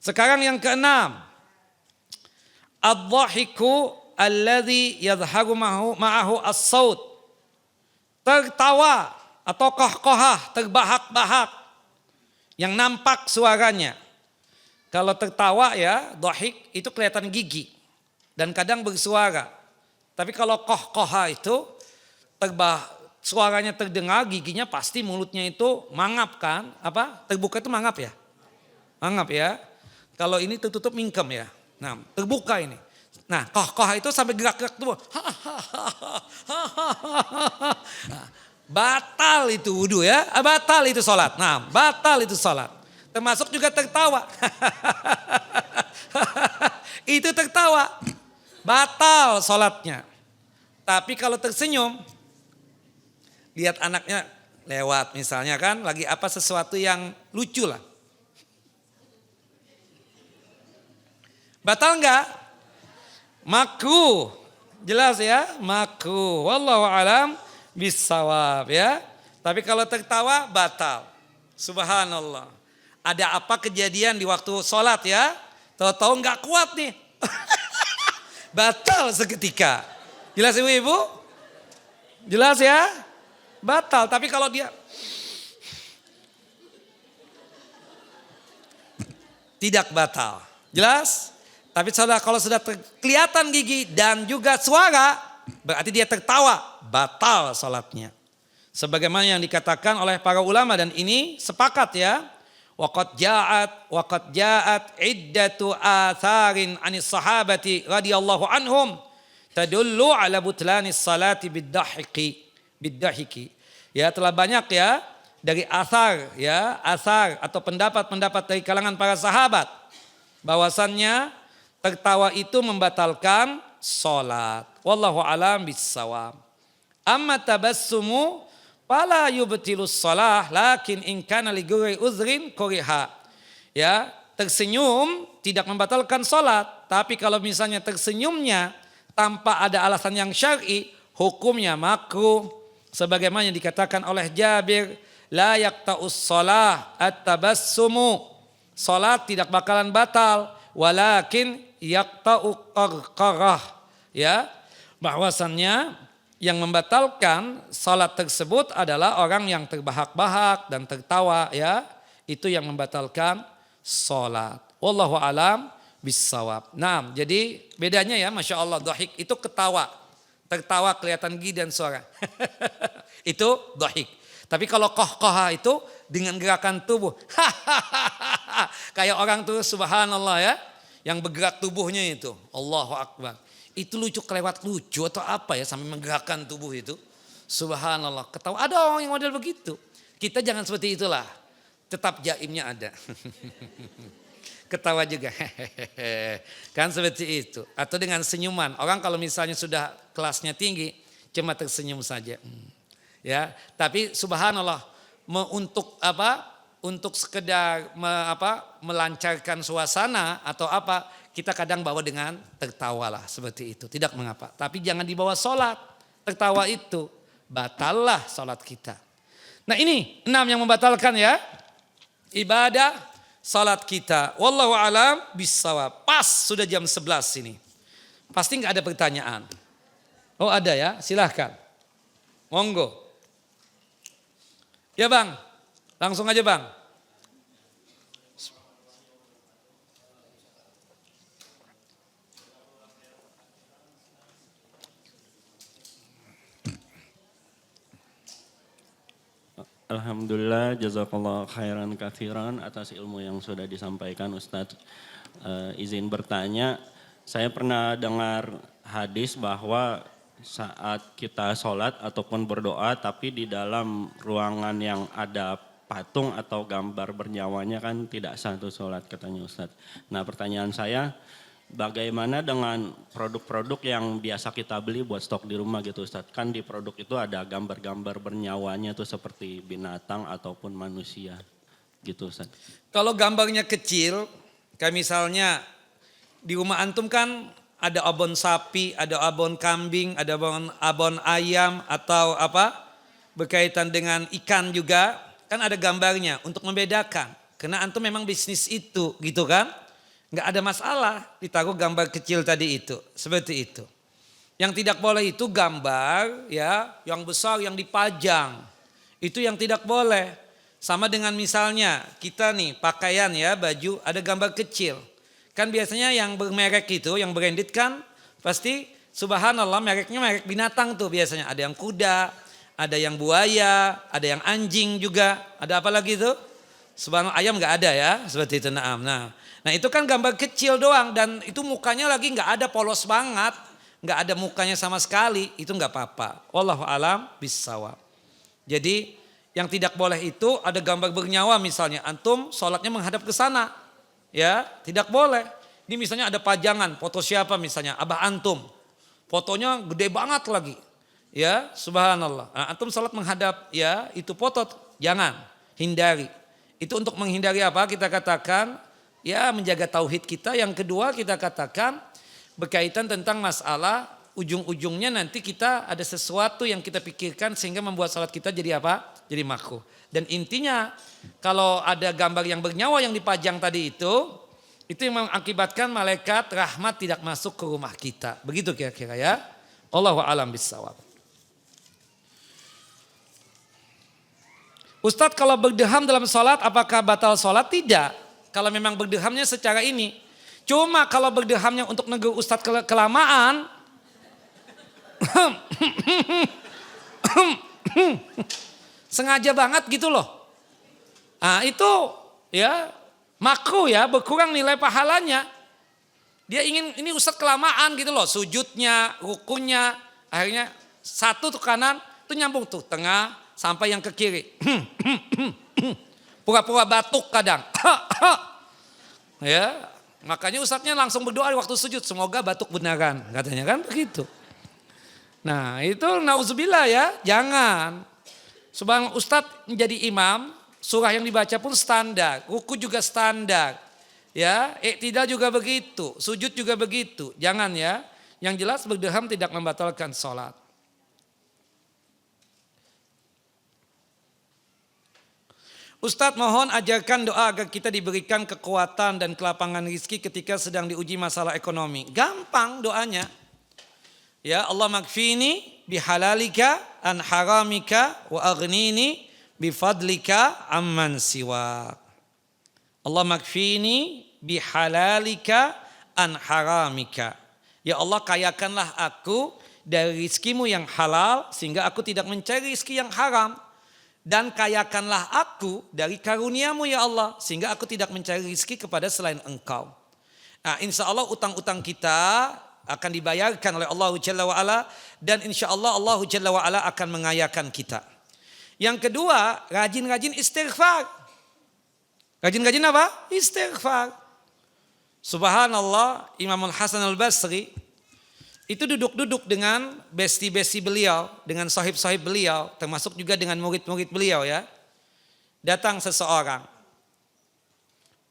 Sekarang yang keenam. Ad-dhahiku alladhi yadharu ma'ahu as-saut. Tertawa atau kohkohah, terbahak-bahak. Yang nampak suaranya. Kalau tertawa ya, dhahik itu kelihatan gigi dan kadang bersuara. Tapi kalau kohkoha itu suaranya terdengar, giginya pasti mulutnya itu mangap kan? Apa? Terbuka itu mangap ya? Mangap ya. Kalau ini tertutup mingkem ya. Nah, terbuka ini. Nah, kohkoha itu sampai gerak-gerak tuh. Batal itu wudu ya, batal itu sholat. Nah, batal itu sholat. Termasuk juga tertawa. Itu tertawa. Batal sholatnya. Tapi kalau tersenyum. Lihat anaknya lewat misalnya kan. Lagi apa sesuatu yang lucu lah. Batal enggak? Makruh. Jelas ya? Makruh. Wallahu a'lam bissawab ya. Tapi kalau tertawa batal. Subhanallah. Ada apa kejadian di waktu sholat ya. Tahu-tahu gak kuat nih. Batal seketika. Jelas ibu-ibu? Jelas ya? Batal. Tapi kalau dia. Tidak batal. Jelas? Tapi kalau sudah kelihatan gigi dan juga suara. Berarti dia tertawa. Batal sholatnya. Sebagaimana yang dikatakan oleh para ulama. Dan ini sepakat ya. Waqad ja'at iddatu atharin anis sahabati radhiyallahu anhum tadullu ala butlanis salati biddahiki. Ya telah banyak ya dari athar atau pendapat-pendapat dari kalangan para sahabat bahwasannya tertawa itu membatalkan salat. Wallahu a'lam bissawab. Amma tabassumu fala yubtilus shalah lakin in kana li ghairi uzrin kuriha. Ya, tersenyum tidak membatalkan salat, tapi kalau misalnya tersenyumnya tanpa ada alasan yang syar'i, hukumnya makruh. Sebagaimana yang dikatakan oleh Jabir, la yaqta'us shalah at-tabassumu. Salat tidak bakalan batal, walakin yaqta'u qarqarah. Ya, bahwasannya yang membatalkan salat tersebut adalah orang yang terbahak-bahak dan tertawa ya. Itu yang membatalkan salat. Wallahu alam bisawab. Nah, jadi bedanya ya, Masya Allah, dohik itu ketawa. Tertawa kelihatan gigi dan suara. Itu dohik. Tapi kalau kohkoha itu dengan gerakan tubuh. Kayak orang tuh subhanallah ya. Yang bergerak tubuhnya itu. Allahu Akbar. Itu lucu kelewat lucu atau apa ya sampai menggerakkan tubuh itu. Subhanallah. Ketawa. Ada orang yang model begitu. Kita jangan seperti itulah. Tetap jaimnya ada. Ketawa juga. Kan seperti itu. Atau dengan senyuman. Orang kalau misalnya sudah kelasnya tinggi. Cuma tersenyum saja. Ya, tapi subhanallah untuk apa? Untuk sekedar melancarkan suasana atau apa, kita kadang bawa dengan tertawa lah seperti itu. Tidak mengapa. Tapi jangan dibawa sholat. Tertawa itu batallah sholat kita. Nah ini 6 yang membatalkan ya. Ibadah sholat kita. Wallahu alam bissawab. Pas sudah jam 11 ini. Pasti nggak ada pertanyaan. Oh ada ya, silahkan. Monggo. Ya bang, langsung aja bang. Alhamdulillah, jazakallah khairan katsiran atas ilmu yang sudah disampaikan Ustadz. Izin bertanya, saya pernah dengar hadis bahwa saat kita sholat ataupun berdoa tapi di dalam ruangan yang ada patung atau gambar bernyawanya kan tidak sah itu sholat katanya Ustadz. Nah pertanyaan saya, bagaimana dengan produk-produk yang biasa kita beli buat stok di rumah gitu Ustadz? Kan di produk itu ada gambar-gambar bernyawanya tuh seperti binatang ataupun manusia gitu Ustadz. Kalau gambarnya kecil, kayak misalnya di rumah antum kan ada abon sapi, ada abon kambing, ada abon ayam atau apa berkaitan dengan ikan juga kan ada gambarnya untuk membedakan. Karena antum memang bisnis itu gitu kan. Nggak ada masalah ditaruh gambar kecil tadi itu. Seperti itu. Yang tidak boleh itu gambar ya yang besar yang dipajang. Itu yang tidak boleh. Sama dengan misalnya kita nih pakaian ya baju ada gambar kecil. Kan biasanya yang bermerek itu, yang branded kan pasti subhanallah mereknya merek binatang tuh biasanya. Ada yang kuda, ada yang buaya, ada yang anjing juga. Ada apa lagi tuh? Subhanallah ayam gak ada ya, seperti itu naam. Nah itu kan gambar kecil doang dan itu mukanya lagi gak ada polos banget. Gak ada mukanya sama sekali, itu gak apa-apa. Wallahu alam bissawab. Jadi yang tidak boleh itu ada gambar bernyawa misalnya. Antum sholatnya menghadap ke sana. Ya, tidak boleh. Ini misalnya ada pajangan, foto siapa misalnya, abah antum. Fotonya gede banget lagi. Ya, subhanallah. Nah, antum salat menghadap ya, itu foto jangan, hindari. Itu untuk menghindari apa? Kita katakan ya menjaga tauhid kita. Yang kedua kita katakan berkaitan tentang masalah ujung-ujungnya nanti kita ada sesuatu yang kita pikirkan sehingga membuat salat kita jadi apa? Jadi makruh. Dan intinya kalau ada gambar yang bernyawa yang dipajang tadi itu yang mengakibatkan malaikat rahmat tidak masuk ke rumah kita. Begitu kira-kira ya. Allahu a'lam bissawab. Ustadz kalau berdeham dalam sholat apakah batal sholat? Tidak. Kalau memang berdehamnya secara ini. Cuma kalau berdehamnya untuk negur Ustadz kelamaan. Sengaja banget gitu loh. Nah itu ya makruh ya, berkurang nilai pahalanya. Dia ingin ini Ustadz kelamaan gitu loh, sujudnya, rukunya, akhirnya satu tuh kanan, tuh nyambung tuh tengah sampai yang ke kiri. Pura-pura batuk kadang. Ya, makanya Ustadznya langsung berdoa waktu sujud, semoga batuk beneran, katanya kan begitu. Nah itu nauzubillah ya, jangan. Subhanallah Ustadz menjadi imam, surah yang dibaca pun standar, ruku juga standar. Ya, iktidal juga begitu, sujud juga begitu. Jangan ya, yang jelas berdeham tidak membatalkan sholat. Ustadz mohon ajarkan doa agar kita diberikan kekuatan dan kelapangan rezeki ketika sedang diuji masalah ekonomi. Gampang doanya. Ya Allah makfini bihalalika an haramika wa aghnini bifadlika amman siwa. Allah makfini bihalalika an haramika. Ya Allah, kayakanlah aku dari rizkimu yang halal sehingga aku tidak mencari rizki yang haram. Dan kayakanlah aku dari karuniamu ya Allah sehingga aku tidak mencari rizki kepada selain engkau. Nah, insya Allah utang-utang kita akan dibayarkan oleh Allah Jalla wa'ala. Dan insya Allah Allah Jalla wa'ala akan mengayakan kita. Yang kedua, rajin-rajin istighfar. Rajin-rajin apa? Istighfar. Subhanallah, Imam Hasan al-Basri itu duduk-duduk dengan besti-besti beliau, dengan sahib-sahib beliau, termasuk juga dengan murid-murid beliau ya. Datang seseorang,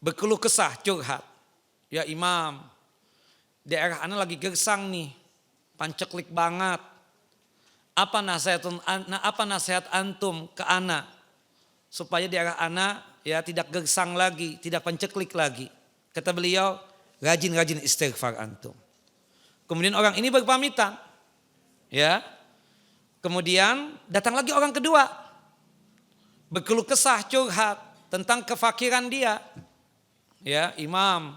berkeluh kesah, curhat. Ya Imam, daerah ana lagi gersang nih, panceklik banget. Apa nasihat antum ke ana supaya daerah ana ya tidak gersang lagi, tidak panceklik lagi. Kata beliau, rajin-rajin istighfar antum. Kemudian orang ini berpamitan. Ya. Kemudian datang lagi orang kedua. Berkeluh kesah, curhat tentang kefakiran dia. Ya, Imam,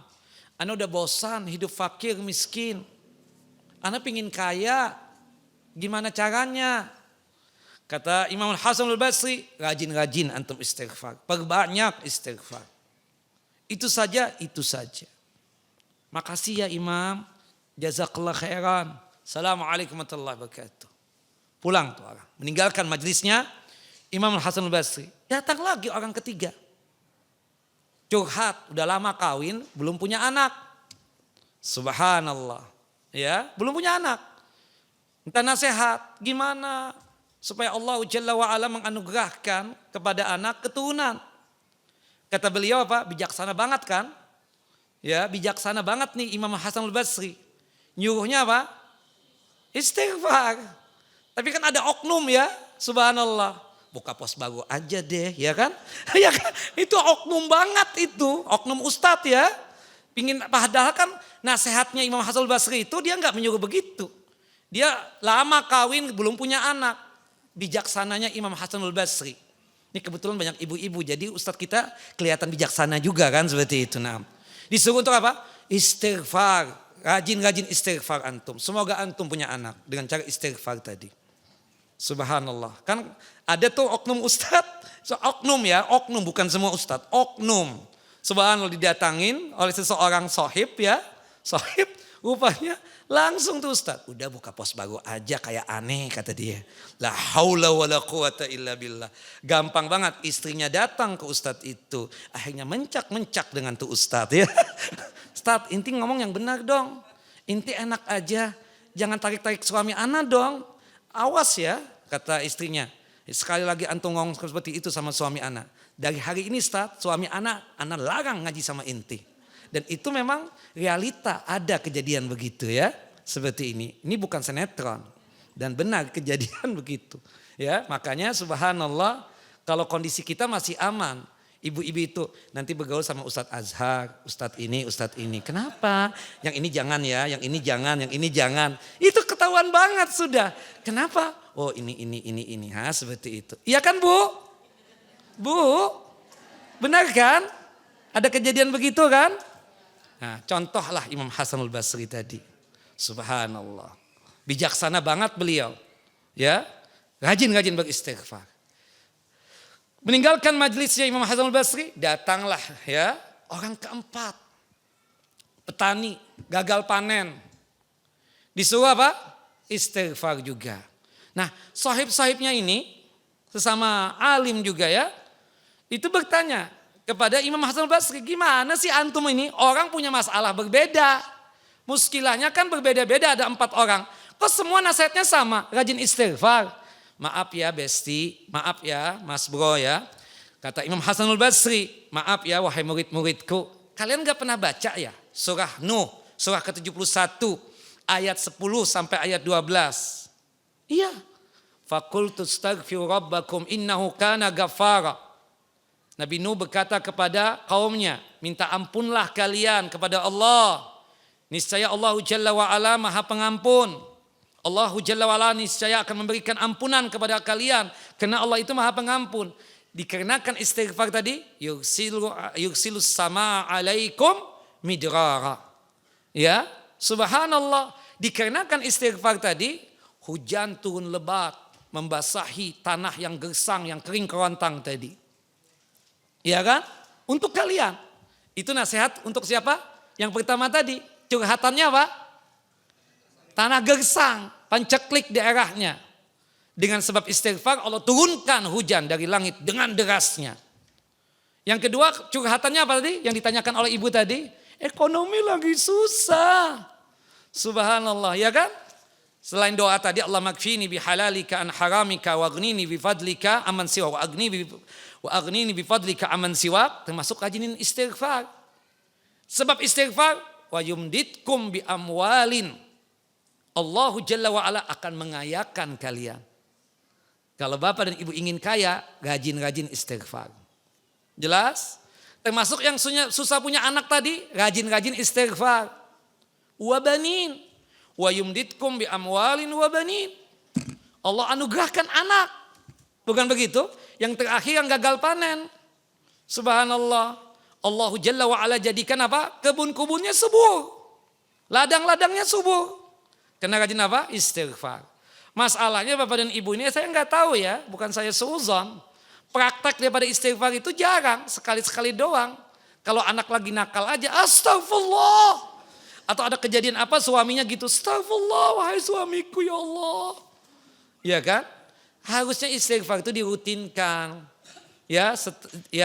ana udah bosan hidup fakir miskin. Ana pingin kaya. Gimana caranya? Kata Imam Hasan al-Basri, rajin-rajin antum istighfar. Perbanyak istighfar. Itu saja, itu saja. Makasih ya Imam. Jazakallah khairan. Assalamualaikum warahmatullahi wabarakatuh. Pulang tuh orang. Meninggalkan majlisnya Imam Hasan al-Basri. Datang lagi orang ketiga. Curhat, udah lama kawin, belum punya anak. Subhanallah. Ya, belum punya anak. Minta nasihat, gimana supaya Allah Jalla wa'ala menganugerahkan kepada anak keturunan. Kata beliau apa? Bijaksana banget kan? Ya, bijaksana banget nih Imam Hasan al-Basri. Nyuruhnya apa? Istighfar. Tapi kan ada oknum ya, subhanallah. Buka pos baru aja deh, ya kan? Ya kan? Itu oknum banget itu, oknum ustadz ya. Padahal kan nasihatnya Imam Hasan al-Basri itu dia nggak menyuruh begitu. Dia lama kawin belum punya anak. Bijaksananya Imam Hasan al-Basri. Ini kebetulan banyak ibu-ibu, jadi ustadz kita kelihatan bijaksana juga kan seperti itu. Nah, disuruh untuk apa? Istighfar. Rajin-rajin istighfar antum. Semoga antum punya anak dengan cara istighfar tadi. Subhanallah. Kan ada tuh oknum ustadz. Oknum ya, oknum bukan semua ustadz. Oknum. Subhanallah didatangin oleh seseorang sohib ya. Sohib rupanya langsung tuh ustadz. Udah buka pos baru aja kayak aneh kata dia. La haula wa la quwata illa billah. Gampang banget istrinya datang ke ustadz itu. Akhirnya mencak-mencak dengan tuh ustadz ya. Ustadz, inti ngomong yang benar dong. Inti enak aja. Jangan tarik-tarik suami ana dong. Awas ya, kata istrinya. Sekali lagi antum ngomong seperti itu sama suami ana. Dari hari ini Ustadz, suami ana larang ngaji sama inti. Dan itu memang realita, ada kejadian begitu ya. Seperti ini. Ini bukan sinetron. Dan benar kejadian begitu. Ya, makanya subhanallah kalau kondisi kita masih aman. Ibu-ibu itu nanti bergaul sama Ustadz Azhar, Ustadz ini. Kenapa? Yang ini jangan ya, yang ini jangan, yang ini jangan. Itu ketahuan banget sudah. Kenapa? Oh ini. Seperti itu. Iya kan Bu? Bu? Benar kan? Ada kejadian begitu kan? Nah, contohlah Imam Hasan al-Basri tadi. Subhanallah. Bijaksana banget beliau. Ya, rajin-rajin beristighfar. Meninggalkan majlisnya Imam Hasan al-Basri, datanglah ya orang keempat. Petani, gagal panen. Disuruh apa? Istighfar juga. Nah, sahib-sahibnya ini, sesama alim juga ya, itu bertanya kepada Imam Hasan al-Basri, gimana sih antum ini orang punya masalah berbeda. Muskilahnya kan berbeda-beda, ada 4 orang. Kok semua nasihatnya sama, rajin istighfar. Maaf ya Besti, maaf ya Mas Bro ya. Kata Imam Hasan al-Basri, maaf ya wahai murid-muridku. Kalian gak pernah baca ya surah Nuh, surah ke-71 ayat 10 sampai ayat 12. Iya. Faqultu astaghfiru rabbakum innahu kana ghaffara. Nabi Nuh berkata kepada kaumnya, minta ampunlah kalian kepada Allah. Niscaya Allah Jalla wa'ala maha pengampun. Allah Jalla wa'ala niscaya akan memberikan ampunan kepada kalian. Karena Allah itu maha pengampun. Dikarenakan istighfar tadi, yursilus sama alaikum midrara. Ya, subhanallah. Dikarenakan istighfar tadi, hujan turun lebat, membasahi tanah yang gersang, yang kering kerontang tadi. Iya kan? Untuk kalian. Itu nasihat untuk siapa? Yang pertama tadi, curhatannya apa? Tanah gersang, pancaklik daerahnya. Dengan sebab istighfar Allah turunkan hujan dari langit dengan derasnya. Yang kedua curhatannya apa tadi? Yang ditanyakan oleh ibu tadi, ekonomi lagi susah. Subhanallah, ya kan? Selain doa tadi, Allah makfini bihalalika an haramika wa aghnini bifadlika aman siwa wa aghnini bifadlika aman siwa, termasuk rajinin istighfar. Sebab istighfar wa yumditkum bi amwalin. Allahu Jalla wa ala akan mengayakan kalian. Kalau bapak dan ibu ingin kaya, rajin-rajin istighfar. Jelas? Termasuk yang susah punya anak tadi, rajin-rajin istighfar. Wa banin, wa yumditkum bi amwalin wa banin. Allah anugerahkan anak. Bukan begitu? Yang terakhir yang gagal panen. Subhanallah. Allahu Jalla wa ala jadikan apa? Kebun-kebunnya subur. Ladang-ladangnya subur. Karena rajin apa? Istighfar. Masalahnya bapak dan ibu ini saya nggak tahu ya. Bukan saya seuzon. Praktek daripada istighfar itu jarang. Sekali-sekali doang. Kalau anak lagi nakal aja. Astagfirullah. Atau ada kejadian apa suaminya gitu. Astagfirullah wahai suamiku ya Allah. Ya kan? Harusnya istighfar itu dirutinkan. Ya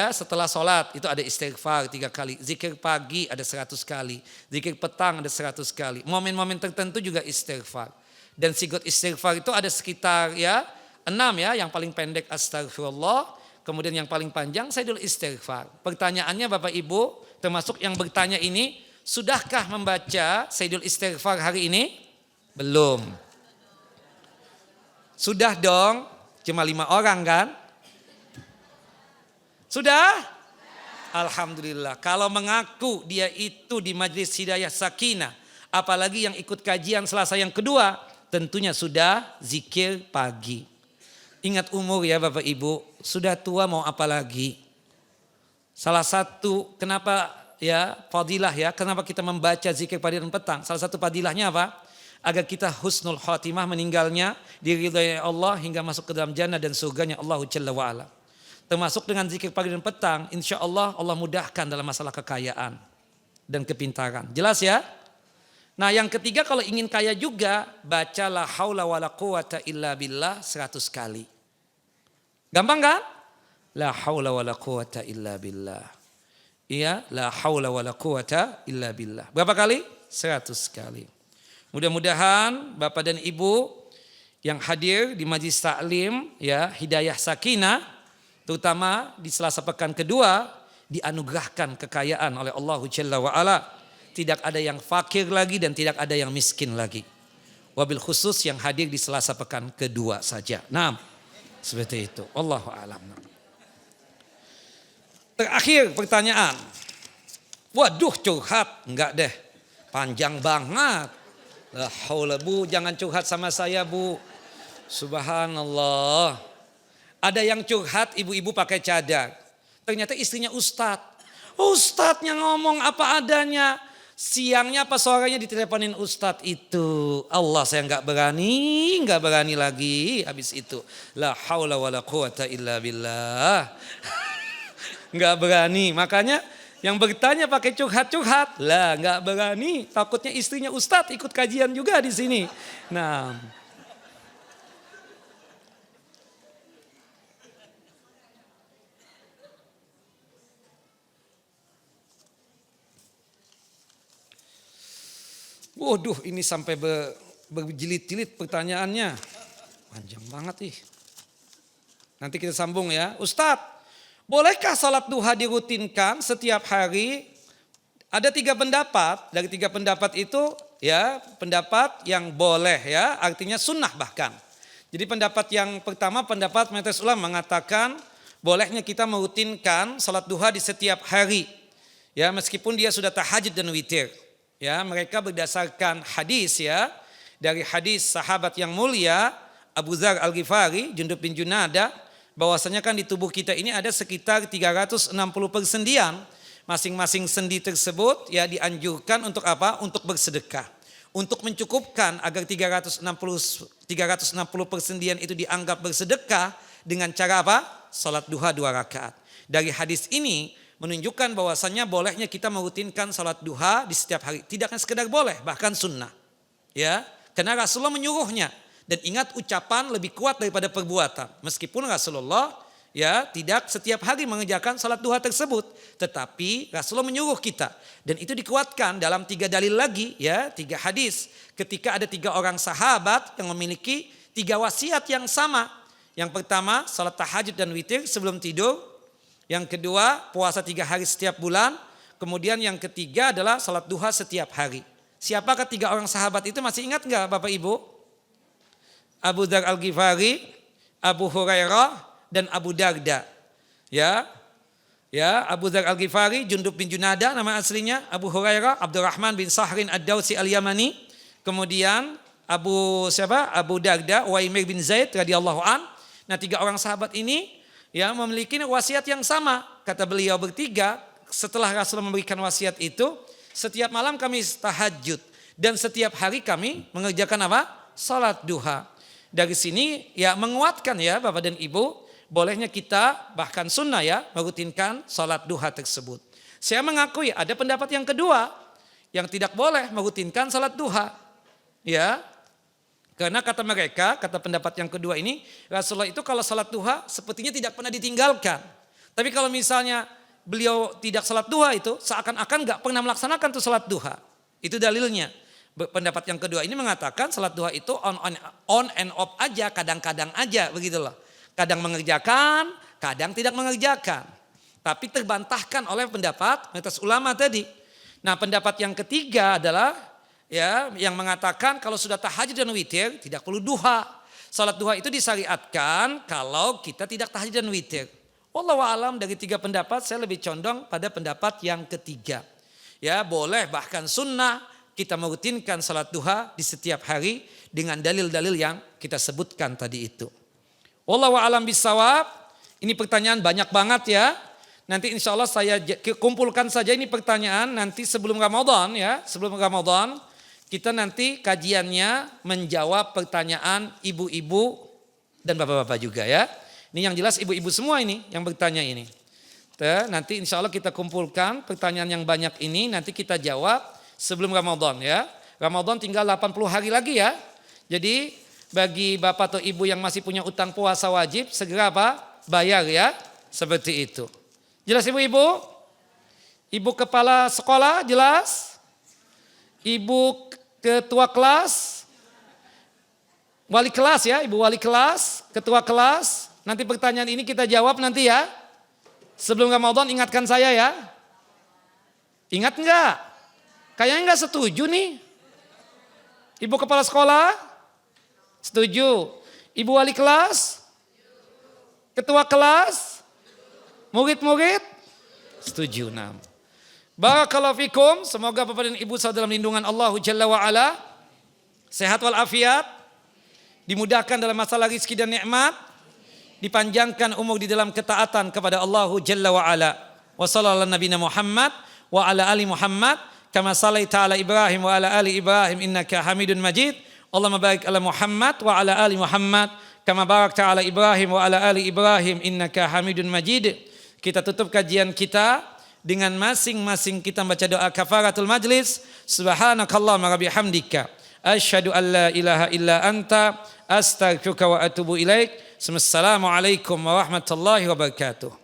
setelah sholat itu ada istighfar 3 kali. Zikir pagi ada 100 kali. Zikir petang ada 100 kali. Momen-momen tertentu juga istighfar. Dan sigot istighfar itu ada sekitar 6 ya. Yang paling pendek astagfirullah. Kemudian yang paling panjang sayyidul istighfar. Pertanyaannya Bapak Ibu termasuk yang bertanya ini. Sudahkah membaca sayyidul istighfar hari ini? Belum. Sudah dong. Cuma 5 orang kan? Sudah? Alhamdulillah. Kalau mengaku dia itu di Majelis Hidayah Sakinah. Apalagi yang ikut kajian Selasa yang kedua. Tentunya sudah zikir pagi. Ingat umur ya Bapak Ibu. Sudah tua mau apa lagi? Salah satu kenapa fadilah kenapa kita membaca zikir pagi dan petang? Salah satu fadilahnya apa? Agar kita husnul khatimah meninggalnya diridhai Allah hingga masuk ke dalam jannah dan surganya Allah Jalla wa ala. Termasuk dengan zikir pagi dan petang, insya Allah Allah mudahkan dalam masalah kekayaan dan kepintaran. Jelas ya? Nah yang ketiga kalau ingin kaya juga, baca la haula wa la quwata illa billah 100 kali. Gampang kan? La haula wa la quwata illa billah. Iya, la haula wa la quwata illa billah. Berapa kali? 100 kali. Mudah-mudahan Bapak dan Ibu yang hadir di Majlis Taklim Hidayah Sakinah, terutama di Selasa pekan kedua, dianugerahkan kekayaan oleh Allah Jalla wa ala. Tidak ada yang fakir lagi dan tidak ada yang miskin lagi. Wabil khusus yang hadir di Selasa pekan kedua saja. Nah, seperti itu. Wallahu a'lam. Terakhir pertanyaan. Waduh curhat. Enggak deh. Panjang banget. La haula Bu, jangan curhat sama saya Bu. Subhanallah. Ada yang curhat ibu-ibu pakai cadar. Ternyata istrinya ustadz. Ustadznya ngomong apa adanya. Siangnya apa sorenya diteleponin ustadz itu. Allah saya enggak berani lagi habis itu. La haula wala quwata illa billah. Enggak berani, makanya yang bertanya pakai curhat-curhat, lah enggak berani, takutnya istrinya ustadz ikut kajian juga di sini. Nah, waduh ini sampai berjilid-jilid pertanyaannya, panjang banget nih. Nanti kita sambung ya, Ustadz. Bolehkah salat duha dirutinkan setiap hari? Ada 3 pendapat. Dari 3 pendapat itu pendapat yang boleh artinya sunnah bahkan. Jadi pendapat yang pertama pendapat mayoritas ulama mengatakan bolehnya kita merutinkan salat duha di setiap hari. Ya meskipun dia sudah tahajud dan witir. Ya mereka berdasarkan hadis dari hadis sahabat yang mulia Abu Dzar Al-Ghifari, Jundub bin Junada. Bahwasanya kan di tubuh kita ini ada sekitar 360 persendian. Masing-masing sendi tersebut ya dianjurkan untuk apa? Untuk bersedekah. Untuk mencukupkan agar 360 persendian itu dianggap bersedekah dengan cara apa? Salat duha 2 rakaat. Dari hadis ini menunjukkan bahwasannya bolehnya kita merutinkan salat duha di setiap hari. Tidak hanya sekedar boleh, bahkan sunnah. Ya, karena Rasulullah menyuruhnya. Dan ingat, ucapan lebih kuat daripada perbuatan. Meskipun Rasulullah ya tidak setiap hari mengerjakan salat duha tersebut, tetapi Rasulullah menyuruh kita. Dan itu dikuatkan dalam 3 dalil lagi ya, 3 hadis. Ketika ada 3 orang sahabat yang memiliki 3 wasiat yang sama. Yang pertama, salat tahajud dan witir sebelum tidur. Yang kedua, puasa 3 hari setiap bulan. Kemudian yang ketiga adalah salat duha setiap hari. Siapakah 3 orang sahabat itu? Masih ingat enggak Bapak Ibu? Abu Dzar Al-Ghifari, Abu Hurairah, dan Abu Darda. Ya, Abu Dzar Al-Ghifari, Jundub bin Junada nama aslinya. Abu Hurairah, Abdurrahman bin Sahrin Ad-Dawsi Al-Yamani. Kemudian Abu Darda, Uwaimir bin Zaid radhiyallahu an. Nah 3 orang sahabat ini ya memiliki wasiat yang sama. Kata beliau bertiga, setelah Rasulullah memberikan wasiat itu, setiap malam kami tahajud dan setiap hari kami mengerjakan apa? Salat duha. Dari sini ya menguatkan ya Bapak dan Ibu, bolehnya kita bahkan sunnah ya merutinkan salat duha tersebut. Saya mengakui ada pendapat yang kedua yang tidak boleh merutinkan salat duha. Ya. Karena kata mereka, kata pendapat yang kedua ini, Rasulullah itu kalau salat duha sepertinya tidak pernah ditinggalkan. Tapi kalau misalnya beliau tidak salat duha itu seakan-akan enggak pernah melaksanakan tuh salat duha. Itu dalilnya. Pendapat yang kedua ini mengatakan salat duha itu on and off aja, kadang-kadang aja begitulah. Kadang mengerjakan, kadang tidak mengerjakan. Tapi terbantahkan oleh pendapat mayoritas ulama tadi. Nah, pendapat yang ketiga adalah ya yang mengatakan kalau sudah tahajud dan witir tidak perlu duha. Salat duha itu disyariatkan kalau kita tidak tahajud dan witir. Wallahu alam, dari 3 pendapat saya lebih condong pada pendapat yang ketiga. Ya, boleh bahkan sunnah kita merutinkan salat duha di setiap hari dengan dalil-dalil yang kita sebutkan tadi itu. Wallahu a'lam bishawab. Ini pertanyaan banyak banget ya. Nanti insya Allah saya kumpulkan saja ini pertanyaan nanti sebelum Ramadan ya. Sebelum Ramadan kita nanti kajiannya menjawab pertanyaan ibu-ibu dan bapak-bapak juga ya. Ini yang jelas ibu-ibu semua ini yang bertanya ini. Nanti insya Allah kita kumpulkan pertanyaan yang banyak ini nanti kita jawab sebelum Ramadan ya. Ramadan tinggal 80 hari lagi ya. Jadi bagi bapak atau ibu yang masih punya utang puasa wajib segera apa? Bayar ya. Seperti itu. Jelas ibu-ibu? Ibu kepala sekolah jelas? Ibu ketua kelas? Wali kelas ya, ibu wali kelas, ketua kelas. Nanti pertanyaan ini kita jawab nanti ya. Sebelum Ramadan ingatkan saya ya. Ingat enggak? Kayaknya enggak setuju nih. Ibu kepala sekolah? Setuju. Ibu wali kelas? Ketua kelas? Murid-murid? Setuju. Nah. Barakallahu fikum. Semoga Bapak dan Ibu selalu dalam lindungan Allah Jalla wa'ala. Sehat walafiat. Dimudahkan dalam masalah rizki dan nikmat. Dipanjangkan umur di dalam ketaatan kepada Allah Jalla wa'ala. Wa sallallahu ala nabiyina Muhammad wa ala ali Muhammad. Kama sallaita ala Ibrahim wa ala ali Ibrahim innaka Hamidun Majid. Allahumma barik ala Muhammad wa ala ali Muhammad kama barakta ala Ibrahim wa ala ali Ibrahim innaka Hamidun Majid. Kita tutup kajian kita dengan masing-masing kita baca doa kafaratul majlis. Subhanakallahumma wa bihamdika asyhadu an la ilaha illa anta astaghfiruka wa atubu ilaik. Assalamualaikum warahmatullahi wabarakatuh.